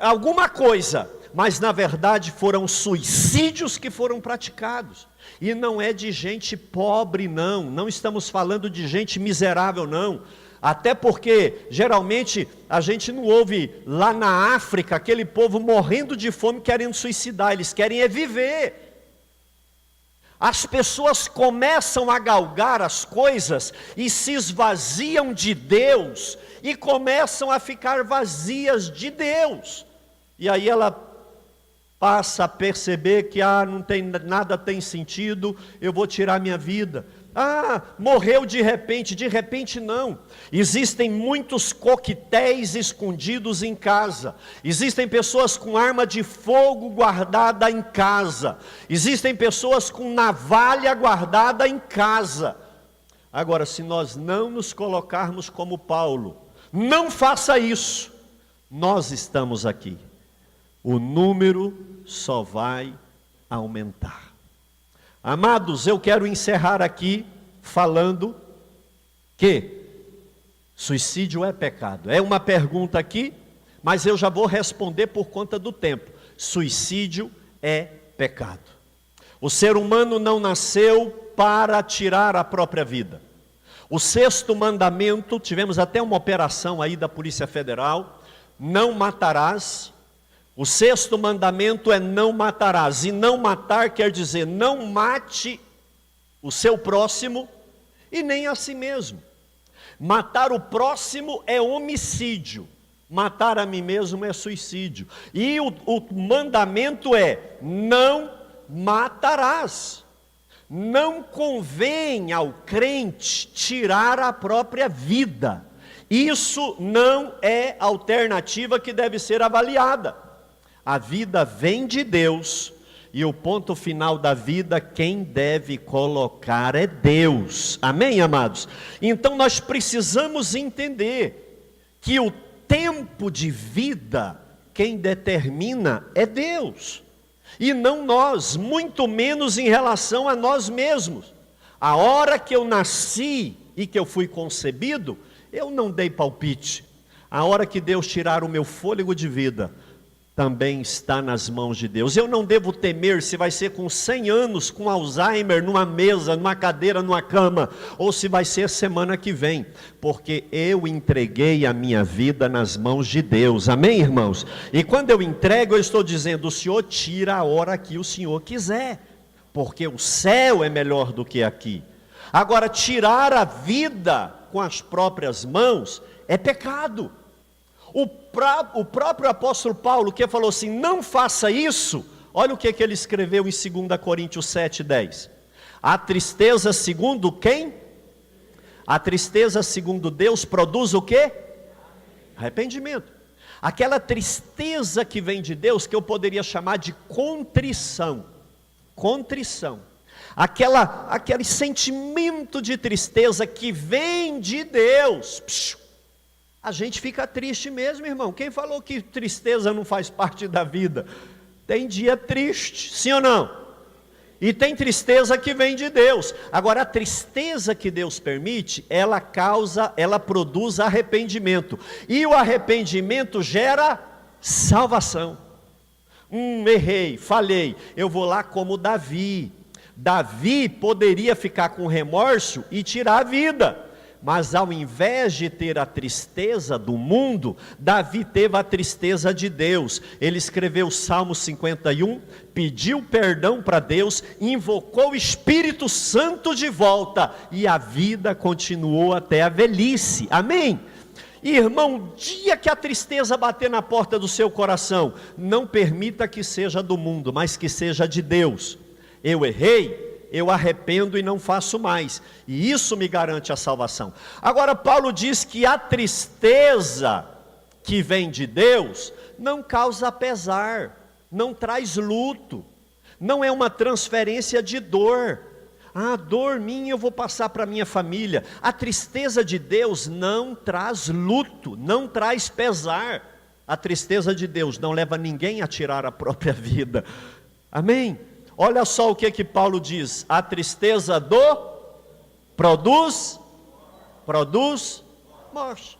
alguma coisa, mas na verdade foram suicídios que foram praticados. E não é de gente pobre, não estamos falando de gente miserável, não. Até porque, geralmente, a gente não ouve lá na África, aquele povo morrendo de fome, querendo suicidar, eles querem é viver. As pessoas começam a galgar as coisas e se esvaziam de Deus, e começam a ficar vazias de Deus. E aí ela passa a perceber que não tem, nada tem sentido, eu vou tirar minha vida. Ah, morreu de repente não. Existem muitos coquetéis escondidos em casa. Existem pessoas com arma de fogo guardada em casa. Existem pessoas com navalha guardada em casa. Agora, se nós não nos colocarmos como Paulo, não faça isso, nós estamos aqui. O número só vai aumentar. Amados, eu quero encerrar aqui falando que suicídio é pecado. É uma pergunta aqui, mas eu já vou responder por conta do tempo. Suicídio é pecado. O ser humano não nasceu para tirar a própria vida. O 6º mandamento, tivemos até uma operação aí da Polícia Federal, não matarás. O 6º mandamento é não matarás, e não matar quer dizer não mate o seu próximo e nem a si mesmo. Matar o próximo é homicídio, matar a mim mesmo é suicídio. E o mandamento é não matarás. Não convém ao crente tirar a própria vida. Isso não é alternativa que deve ser avaliada. A vida vem de Deus, e o ponto final da vida, quem deve colocar é Deus. Amém, amados? Então nós precisamos entender que o tempo de vida, quem determina é Deus, e não nós, muito menos em relação a nós mesmos. A hora que eu nasci e que eu fui concebido, eu não dei palpite. A hora que Deus tirar o meu fôlego de vida, também está nas mãos de Deus. Eu não devo temer se vai ser com 100 anos, com Alzheimer, numa mesa, numa cadeira, numa cama, ou se vai ser semana que vem, porque eu entreguei a minha vida nas mãos de Deus. Amém, irmãos? E quando eu entrego, eu estou dizendo, o Senhor tira a hora que o Senhor quiser, porque o céu é melhor do que aqui. Agora, tirar a vida com as próprias mãos é pecado. O próprio apóstolo Paulo, que falou assim, não faça isso, olha o que ele escreveu em 2 Coríntios 7:10. A tristeza segundo quem? A tristeza segundo Deus produz o quê? Arrependimento. Aquela tristeza que vem de Deus, que eu poderia chamar de contrição. Contrição. Aquele sentimento de tristeza que vem de Deus. A gente fica triste mesmo, irmão. Quem falou que tristeza não faz parte da vida? Tem dia triste, sim ou não? E tem tristeza que vem de Deus. Agora, a tristeza que Deus permite, ela produz arrependimento. E o arrependimento gera salvação. Errei, falhei. Eu vou lá como Davi. Davi poderia ficar com remorso e tirar a vida. Mas ao invés de ter a tristeza do mundo, Davi teve a tristeza de Deus. Ele escreveu o Salmo 51, pediu perdão para Deus, invocou o Espírito Santo de volta, e a vida continuou até a velhice. Amém? Irmão, dia que a tristeza bater na porta do seu coração, não permita que seja do mundo, mas que seja de Deus. Eu errei, eu arrependo e não faço mais, e isso me garante a salvação. Agora Paulo diz que a tristeza que vem de Deus não causa pesar, não traz luto, não é uma transferência de dor. A dor minha eu vou passar para minha família. A tristeza de Deus não traz luto, não traz pesar. A tristeza de Deus não leva ninguém a tirar a própria vida. Amém? Olha só o que Paulo diz, a tristeza produz morte.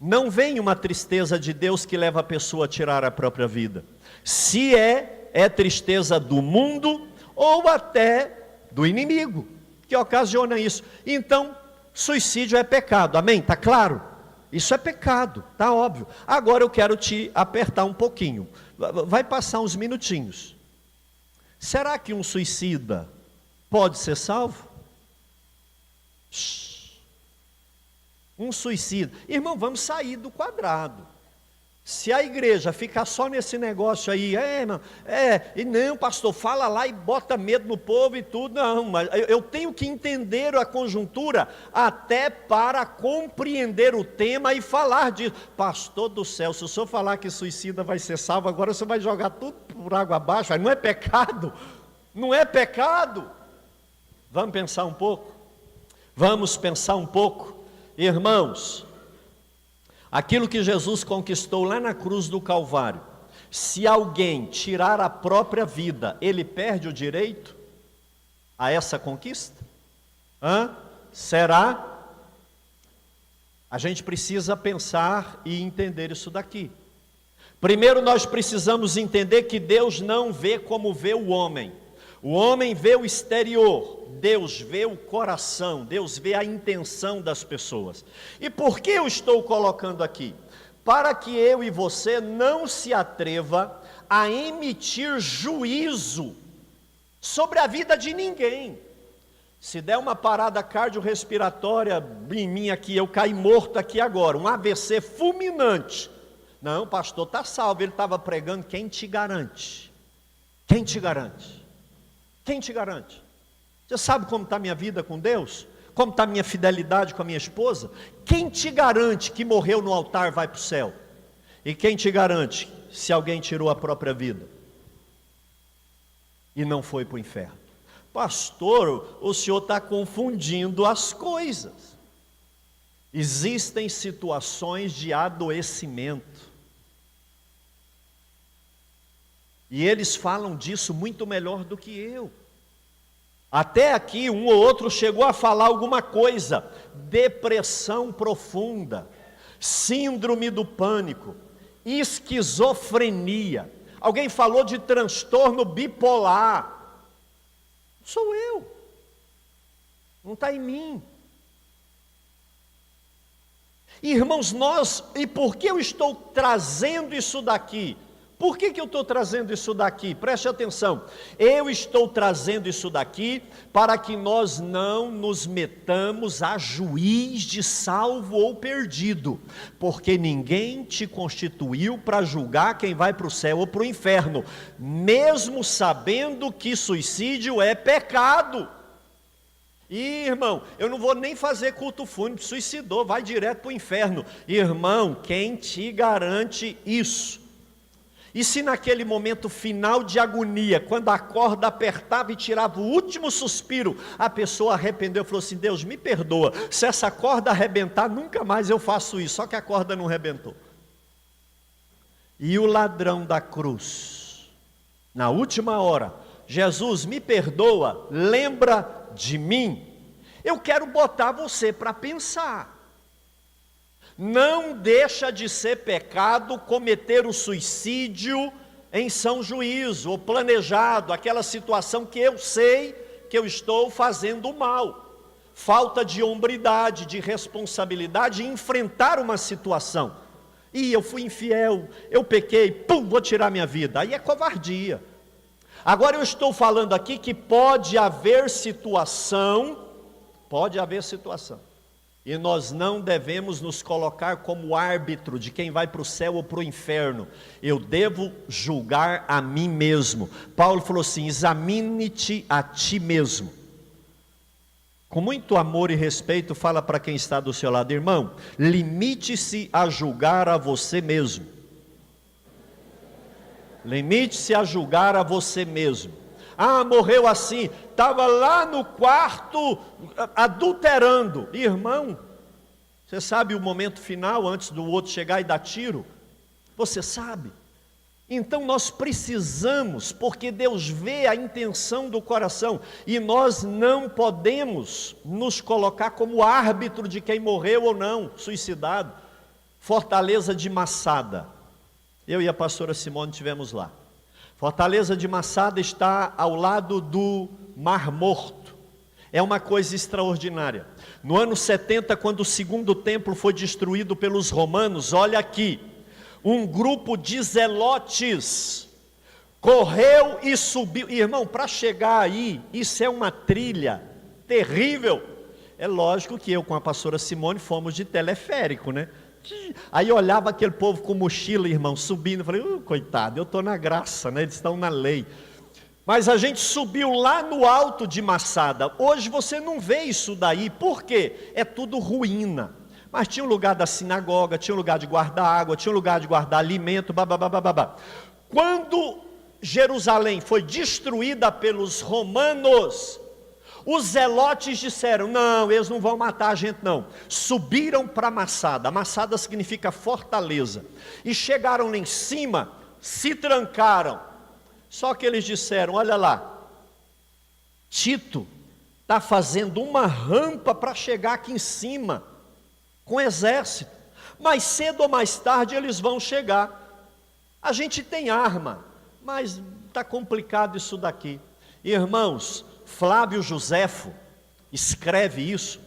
Não vem uma tristeza de Deus que leva a pessoa a tirar a própria vida. Se é tristeza do mundo ou até do inimigo, que ocasiona isso. Então, suicídio é pecado, amém? Está claro? Isso é pecado, está óbvio. Agora eu quero te apertar um pouquinho, vai passar uns minutinhos. Será que um suicida pode ser salvo? Um suicida. Irmão, vamos sair do quadrado. Se a igreja ficar só nesse negócio aí, irmão, e não, pastor, fala lá e bota medo no povo e tudo, não, mas eu tenho que entender a conjuntura até para compreender o tema e falar disso. Pastor do céu, se o senhor falar que suicida vai ser salvo, agora você vai jogar tudo por água abaixo, aí não é pecado, não é pecado. Vamos pensar um pouco? Vamos pensar um pouco, irmãos. Aquilo que Jesus conquistou lá na cruz do Calvário, se alguém tirar a própria vida, ele perde o direito a essa conquista? Será? A gente precisa pensar e entender isso daqui. Primeiro nós precisamos entender que Deus não vê como vê o homem. O homem vê o exterior, Deus vê o coração, Deus vê a intenção das pessoas. E por que eu estou colocando aqui? Para que eu e você não se atreva a emitir juízo sobre a vida de ninguém. Se der uma parada cardiorrespiratória em mim aqui, eu caí morto aqui agora, um AVC fulminante. Não, o pastor está salvo, ele estava pregando, quem te garante? Quem te garante? Quem te garante? Você sabe como está a minha vida com Deus? Como está a minha fidelidade com a minha esposa? Quem te garante que morreu no altar vai para o céu? E quem te garante se alguém tirou a própria vida e não foi para o inferno? Pastor, o senhor está confundindo as coisas. Existem situações de adoecimento. E eles falam disso muito melhor do que eu. Até aqui um ou outro chegou a falar alguma coisa. Depressão profunda, síndrome do pânico, esquizofrenia. Alguém falou de transtorno bipolar. Sou eu. Não está em mim. Irmãos, e por que eu estou trazendo isso daqui? Por que eu estou trazendo isso daqui? Preste atenção, eu estou trazendo isso daqui para que nós não nos metamos a juiz de salvo ou perdido, porque ninguém te constituiu para julgar quem vai para o céu ou para o inferno, mesmo sabendo que suicídio é pecado. E irmão, eu não vou nem fazer culto fúnebre, suicidou, vai direto para o inferno. Irmão, quem te garante isso? E se naquele momento final de agonia, quando a corda apertava e tirava o último suspiro, a pessoa arrependeu e falou assim, Deus me perdoa, se essa corda arrebentar, nunca mais eu faço isso, só que a corda não arrebentou. E o ladrão da cruz, na última hora, Jesus me perdoa, lembra de mim. Eu quero botar você para pensar. Não deixa de ser pecado cometer o suicídio em são juízo, ou planejado, aquela situação que eu sei que eu estou fazendo mal. Falta de hombridade, de responsabilidade em enfrentar uma situação. E eu fui infiel, eu pequei, vou tirar minha vida. Aí é covardia. Agora eu estou falando aqui que pode haver situação, e nós não devemos nos colocar como árbitro de quem vai para o céu ou para o inferno. Eu devo julgar a mim mesmo. Paulo falou assim, examine-te a ti mesmo. Com muito amor e respeito, fala para quem está do seu lado, irmão, limite-se a julgar a você mesmo. Limite-se a julgar a você mesmo. Ah, morreu assim, estava lá no quarto adulterando. Irmão, você sabe o momento final antes do outro chegar e dar tiro? Você sabe? Então nós precisamos, porque Deus vê a intenção do coração, e nós não podemos nos colocar como árbitro de quem morreu ou não, suicidado. Fortaleza de Massada, eu e a pastora Simone estivemos lá. Fortaleza de Massada está ao lado do Mar Morto. É uma coisa extraordinária. No ano 70, quando o segundo templo foi destruído pelos romanos, olha aqui, um grupo de zelotes correu e subiu. Irmão, para chegar aí, isso é uma trilha terrível. É lógico que eu com a pastora Simone fomos de teleférico, né? Aí eu olhava aquele povo com mochila, irmão, subindo, eu falei, coitado, eu estou na graça, né? Eles estão na lei. Mas a gente subiu lá no alto de Massada. Hoje você não vê isso daí, por quê? É tudo ruína. Mas tinha um lugar da sinagoga, tinha um lugar de guardar água, tinha um lugar de guardar alimento, babá. Quando Jerusalém foi destruída pelos romanos, os zelotes disseram, não, eles não vão matar a gente não. Subiram para Massada, Massada significa fortaleza, e chegaram lá em cima, se trancaram. Só que eles disseram, olha lá, Tito está fazendo uma rampa para chegar aqui em cima, com exército, mais cedo ou mais tarde eles vão chegar. A gente tem arma, mas está complicado isso daqui. Irmãos, Flávio Joséfo escreve isso,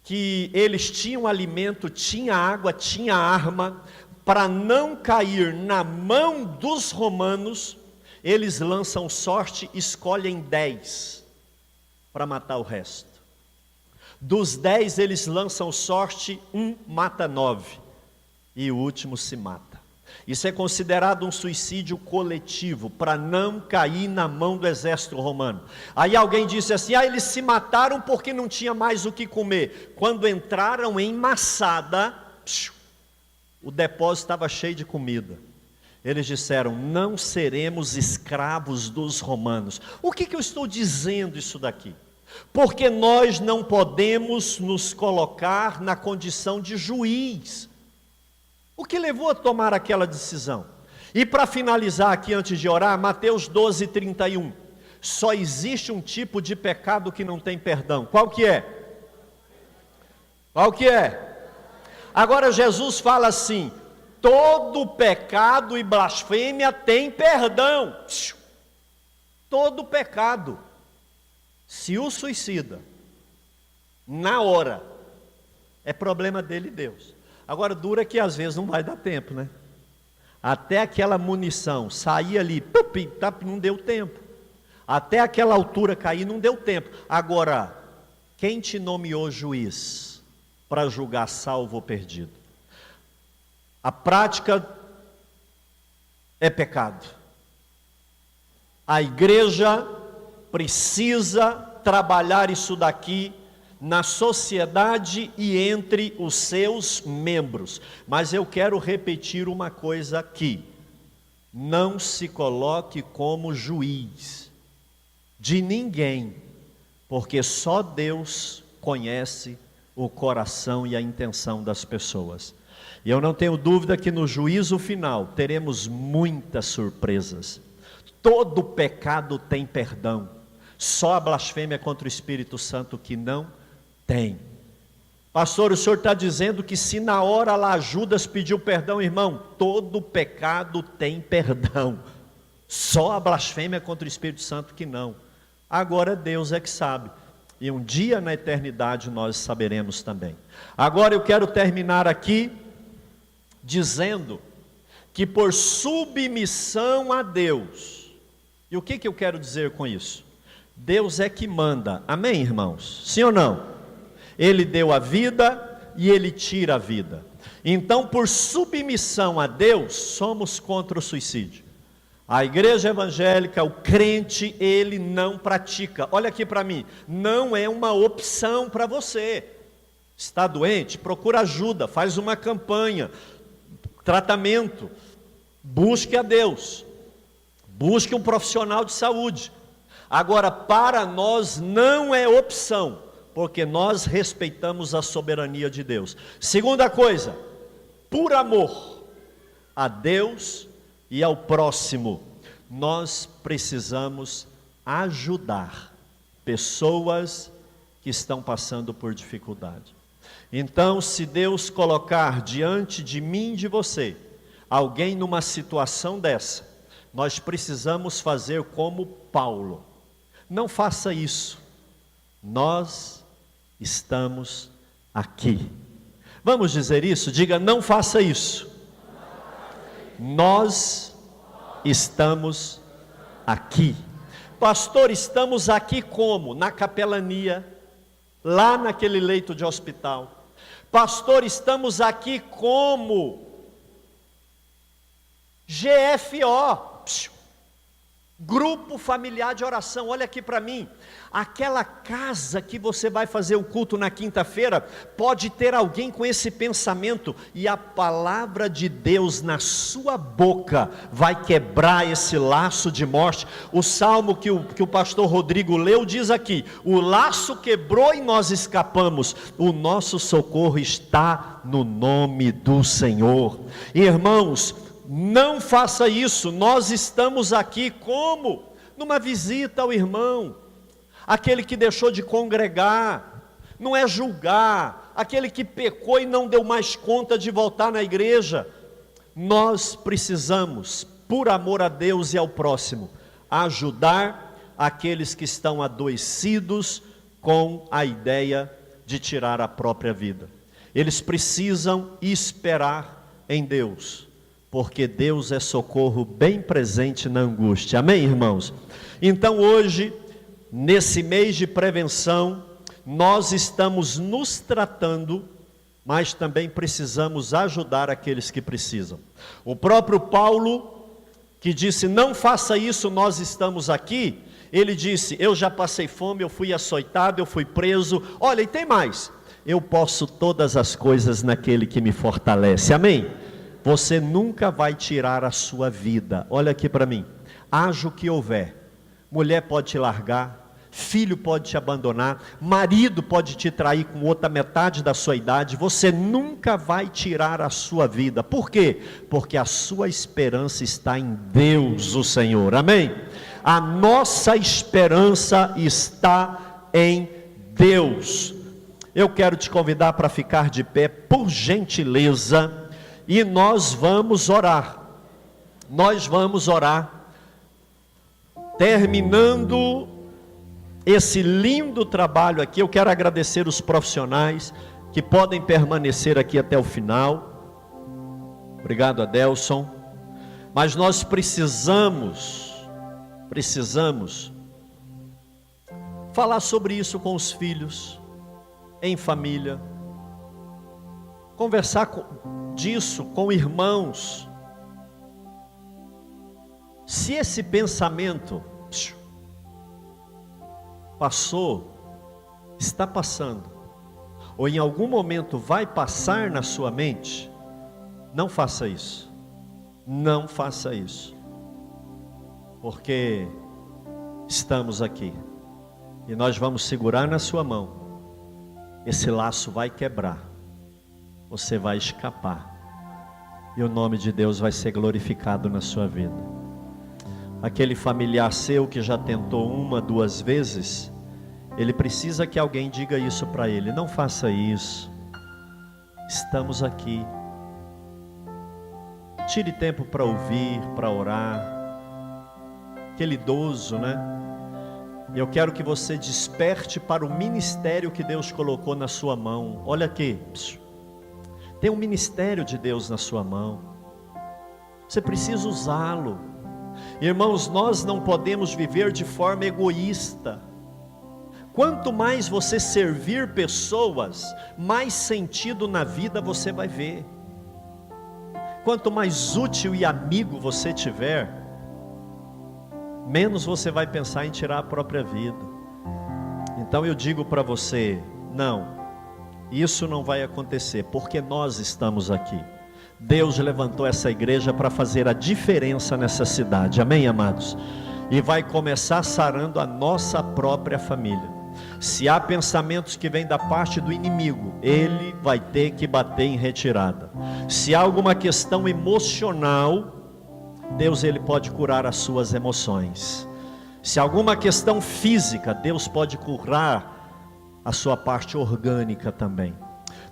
que eles tinham alimento, tinha água, tinha arma, para não cair na mão dos romanos, eles lançam sorte, escolhem 10 para matar o resto. Dos 10 eles lançam sorte, 1 mata 9 e o último se mata. Isso é considerado um suicídio coletivo, para não cair na mão do exército romano. Aí alguém disse assim, eles se mataram porque não tinha mais o que comer. Quando entraram em Massada, o depósito estava cheio de comida. Eles disseram, não seremos escravos dos romanos. O que eu estou dizendo isso daqui? Porque nós não podemos nos colocar na condição de juiz. O que levou a tomar aquela decisão? E para finalizar aqui antes de orar, Mateus 12:31. Só existe um tipo de pecado que não tem perdão. Qual que é? Qual que é? Agora Jesus fala assim, todo pecado e blasfêmia tem perdão. Todo pecado. Se o suicida, na hora, é problema dele e Deus. Agora, dura que às vezes não vai dar tempo, né? Até aquela munição sair ali, não deu tempo. Até aquela altura cair, não deu tempo. Agora, quem te nomeou juiz para julgar salvo ou perdido? A prática é pecado. A igreja precisa trabalhar isso daqui na sociedade e entre os seus membros. Mas eu quero repetir uma coisa aqui. Não se coloque como juiz de ninguém, porque só Deus conhece o coração e a intenção das pessoas. E eu não tenho dúvida que no juízo final teremos muitas surpresas. Todo pecado tem perdão. Só a blasfêmia contra o Espírito Santo que não tem. Pastor, o senhor está dizendo que se na hora lá Judas pediu perdão, irmão, todo pecado tem perdão. Só a blasfêmia contra o Espírito Santo que não. Agora Deus é que sabe. E um dia na eternidade nós saberemos também. Agora eu quero terminar aqui dizendo que por submissão a Deus. E o que eu quero dizer com isso? Deus é que manda, amém, irmãos? Sim ou não? Ele deu a vida e Ele tira a vida. Então, por submissão a Deus, somos contra o suicídio. A igreja evangélica, o crente, ele não pratica. Olha aqui para mim, não é uma opção para você. Está doente? Procura ajuda, faz uma campanha, tratamento, busque a Deus, busque um profissional de saúde. Agora, para nós não é opção, porque nós respeitamos a soberania de Deus. Segunda coisa, por amor a Deus e ao próximo, nós precisamos ajudar pessoas que estão passando por dificuldade. Então, se Deus colocar diante de mim e de você, alguém numa situação dessa, nós precisamos fazer como Paulo. Não faça isso. Nós estamos aqui. Vamos dizer isso? Diga, não faça isso. Nós estamos aqui. Pastor, estamos aqui como? Na capelania, lá naquele leito de hospital. Pastor, estamos aqui como GFO, Grupo Familiar de Oração. Olha aqui para mim, aquela casa que você vai fazer o culto na quinta-feira, pode ter alguém com esse pensamento, e a palavra de Deus na sua boca vai quebrar esse laço de morte. O salmo que o pastor Rodrigo leu diz aqui: o laço quebrou e nós escapamos, o nosso socorro está no nome do Senhor. Irmãos, não faça isso. Nós estamos aqui como? Numa visita ao irmão, aquele que deixou de congregar. Não é julgar aquele que pecou e não deu mais conta de voltar na igreja. Nós precisamos, por amor a Deus e ao próximo, ajudar aqueles que estão adoecidos com a ideia de tirar a própria vida. Eles precisam esperar em Deus, porque Deus é socorro bem presente na angústia. Amém, irmãos? Então hoje, nesse mês de prevenção, nós estamos nos tratando, mas também precisamos ajudar aqueles que precisam. O próprio Paulo, que disse: não faça isso, nós estamos aqui, ele disse: eu já passei fome, eu fui açoitado, eu fui preso, olha, e tem mais, eu posso todas as coisas naquele que me fortalece. Amém? Você nunca vai tirar a sua vida. Olha aqui para mim, haja o que houver, mulher pode te largar, filho pode te abandonar, marido pode te trair com outra metade da sua idade, você nunca vai tirar a sua vida. Por quê? Porque a sua esperança está em Deus, o Senhor. Amém? A nossa esperança está em Deus. Eu quero te convidar para ficar de pé, por gentileza, e nós vamos orar. Nós vamos orar, terminando esse lindo trabalho aqui. Eu quero agradecer os profissionais que podem permanecer aqui até o final. Obrigado, Adelson. Mas nós precisamos falar sobre isso com os filhos, em família, conversar disso com irmãos. Se esse pensamento passou, está passando, ou em algum momento vai passar na sua mente, não faça isso. Não faça isso, porque estamos aqui e nós vamos segurar na sua mão. Esse laço vai quebrar, você vai escapar, e o nome de Deus vai ser glorificado na sua vida. Aquele familiar seu que já tentou 1, 2 vezes, ele precisa que alguém diga isso para ele: não faça isso, estamos aqui. Tire tempo para ouvir, para orar. Aquele idoso, né? Eu quero que você desperte para o ministério que Deus colocou na sua mão. Olha aqui, tem um ministério de Deus na sua mão, você precisa usá-lo. Irmãos, nós não podemos viver de forma egoísta. Quanto mais você servir pessoas, mais sentido na vida você vai ver. Quanto mais útil e amigo você tiver, menos você vai pensar em tirar a própria vida. Então eu digo para você: não, isso não vai acontecer, porque nós estamos aqui. Deus levantou essa igreja para fazer a diferença nessa cidade. Amém, amados? E vai começar sarando a nossa própria família. Se há pensamentos que vêm da parte do inimigo, ele vai ter que bater em retirada. Se há alguma questão emocional, Deus, ele pode curar as suas emoções. Se há alguma questão física, Deus pode curar a sua parte orgânica também.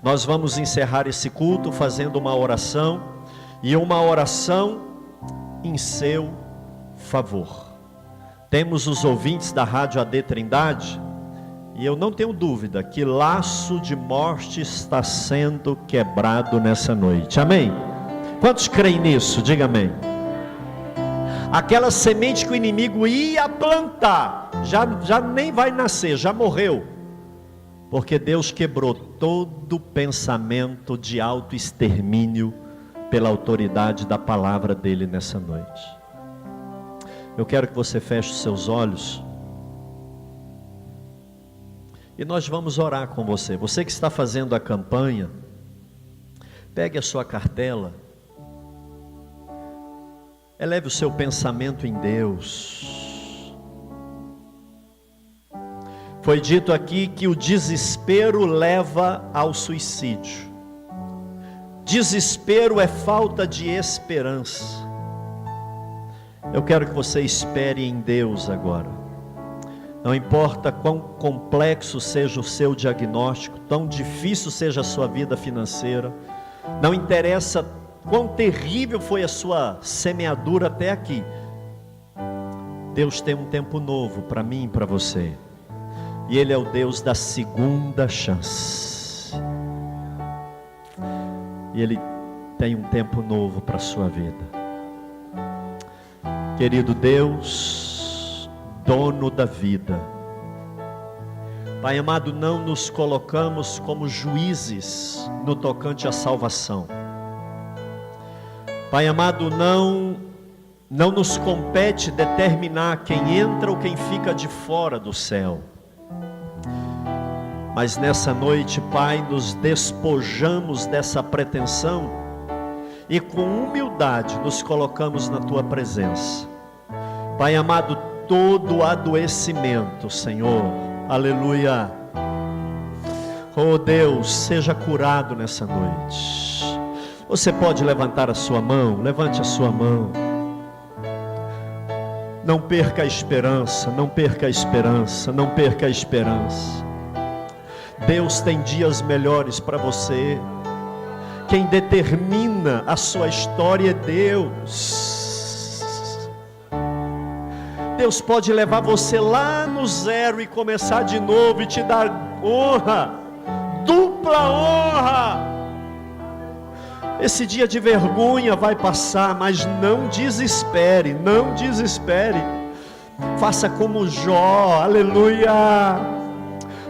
Nós vamos encerrar esse culto fazendo uma oração, e uma oração em seu favor. Temos os ouvintes da Rádio AD Trindade, e eu não tenho dúvida que laço de morte está sendo quebrado nessa noite. Amém? Quantos creem nisso? Diga amém. Aquela semente que o inimigo ia plantar, já nem vai nascer, já morreu. Porque Deus quebrou todo pensamento de autoextermínio pela autoridade da palavra dele nessa noite. Eu quero que você feche os seus olhos e nós vamos orar com você. Você que está fazendo a campanha, pegue a sua cartela, eleve o seu pensamento em Deus. Foi dito aqui que o desespero leva ao suicídio. Desespero é falta de esperança. Eu quero que você espere em Deus agora. Não importa quão complexo seja o seu diagnóstico, tão difícil seja a sua vida financeira, não interessa quão terrível foi a sua semeadura até aqui. Deus tem um tempo novo para mim e para você. E Ele é o Deus da segunda chance. E Ele tem um tempo novo para a sua vida. Querido Deus, dono da vida, Pai amado, não nos colocamos como juízes no tocante à salvação. Pai amado, não nos compete determinar quem entra ou quem fica de fora do céu. Mas nessa noite, Pai, nos despojamos dessa pretensão e com humildade nos colocamos na Tua presença. Pai amado, todo adoecimento, Senhor, aleluia, oh Deus, seja curado nessa noite. Você pode levantar a sua mão, levante a sua mão. Não perca a esperança, não perca a esperança, não perca a esperança. Deus tem dias melhores para você. Quem determina a sua história é Deus. Deus pode levar você lá no zero e começar de novo e te dar honra, dupla honra. Esse dia de vergonha vai passar, mas não desespere, não desespere. Faça como Jó, aleluia.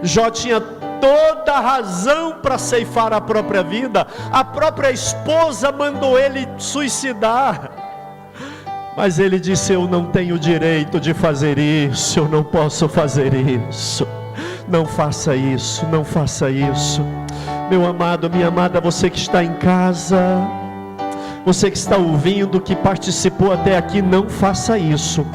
Jó tinha toda a razão para ceifar a própria vida. A própria esposa mandou ele suicidar, mas ele disse: eu não tenho direito de fazer isso, eu não posso fazer isso. Não faça isso, não faça isso. Meu amado, minha amada, você que está em casa, você que está ouvindo, que participou até aqui, não faça isso.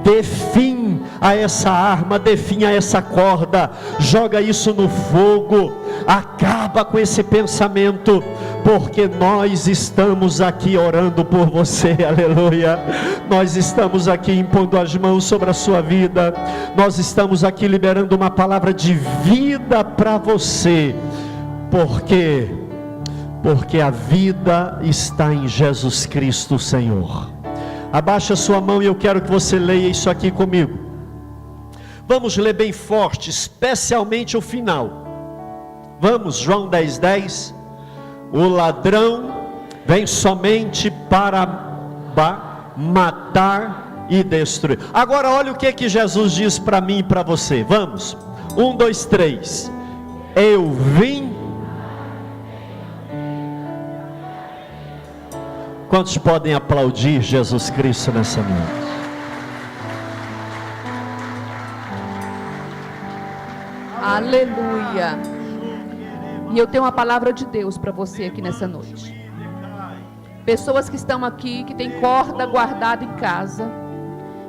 Dê fim a essa arma, dê fim a essa corda, joga isso no fogo, acaba com esse pensamento, porque nós estamos aqui orando por você, aleluia. Nós estamos aqui impondo as mãos sobre a sua vida, nós estamos aqui liberando uma palavra de vida para você, porque a vida está em Jesus Cristo, Senhor. Abaixa sua mão e eu quero que você leia isso aqui comigo. Vamos ler bem forte, especialmente o final. Vamos, João 10:10. O ladrão vem somente para matar e destruir. Agora olha o que Jesus diz para mim e para você. Vamos, 1, 2, 3. Eu vim. Quantos podem aplaudir Jesus Cristo nessa noite? Aleluia. E eu tenho uma palavra de Deus para você aqui nessa noite. Pessoas que estão aqui, que tem corda guardada em casa,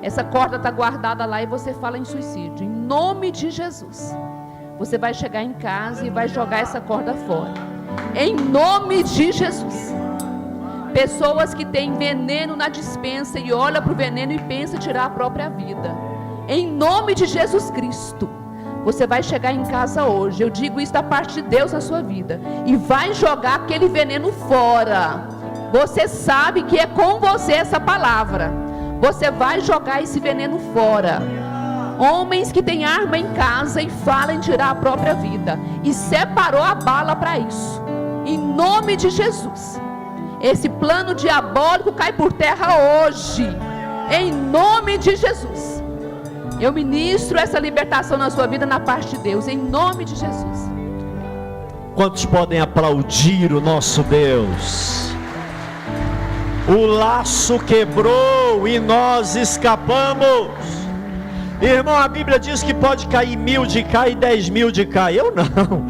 essa corda está guardada lá e você fala em suicídio. Em nome de Jesus, você vai chegar em casa e vai jogar essa corda fora. Em nome de Jesus. Pessoas que têm veneno na despensa e olha para o veneno e pensa em tirar a própria vida. Em nome de Jesus Cristo, você vai chegar em casa hoje, eu digo isso da parte de Deus na sua vida, e vai jogar aquele veneno fora. Você sabe que é com você essa palavra. Você vai jogar esse veneno fora. Homens que têm arma em casa e falam em tirar a própria vida, e separou a bala para isso. Em nome de Jesus. Esse plano diabólico cai por terra hoje, em nome de Jesus. Eu ministro essa libertação na sua vida, na parte de Deus, em nome de Jesus. Quantos podem aplaudir o nosso Deus? O laço quebrou e nós escapamos. Irmão, a Bíblia diz que pode cair 1000 de cá e 10.000 de cá. Eu não.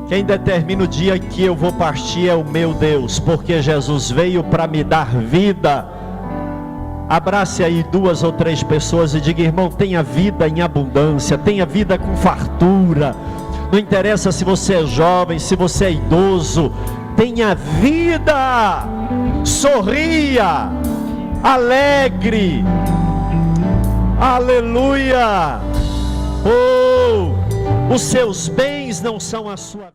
Quem determina o dia que eu vou partir é o meu Deus, porque Jesus veio para me dar vida. Abrace aí 2 ou 3 pessoas e diga: irmão, tenha vida em abundância, tenha vida com fartura. Não interessa se você é jovem, se você é idoso, tenha vida, sorria, alegre, aleluia. Oh, os seus bens não são a sua vida.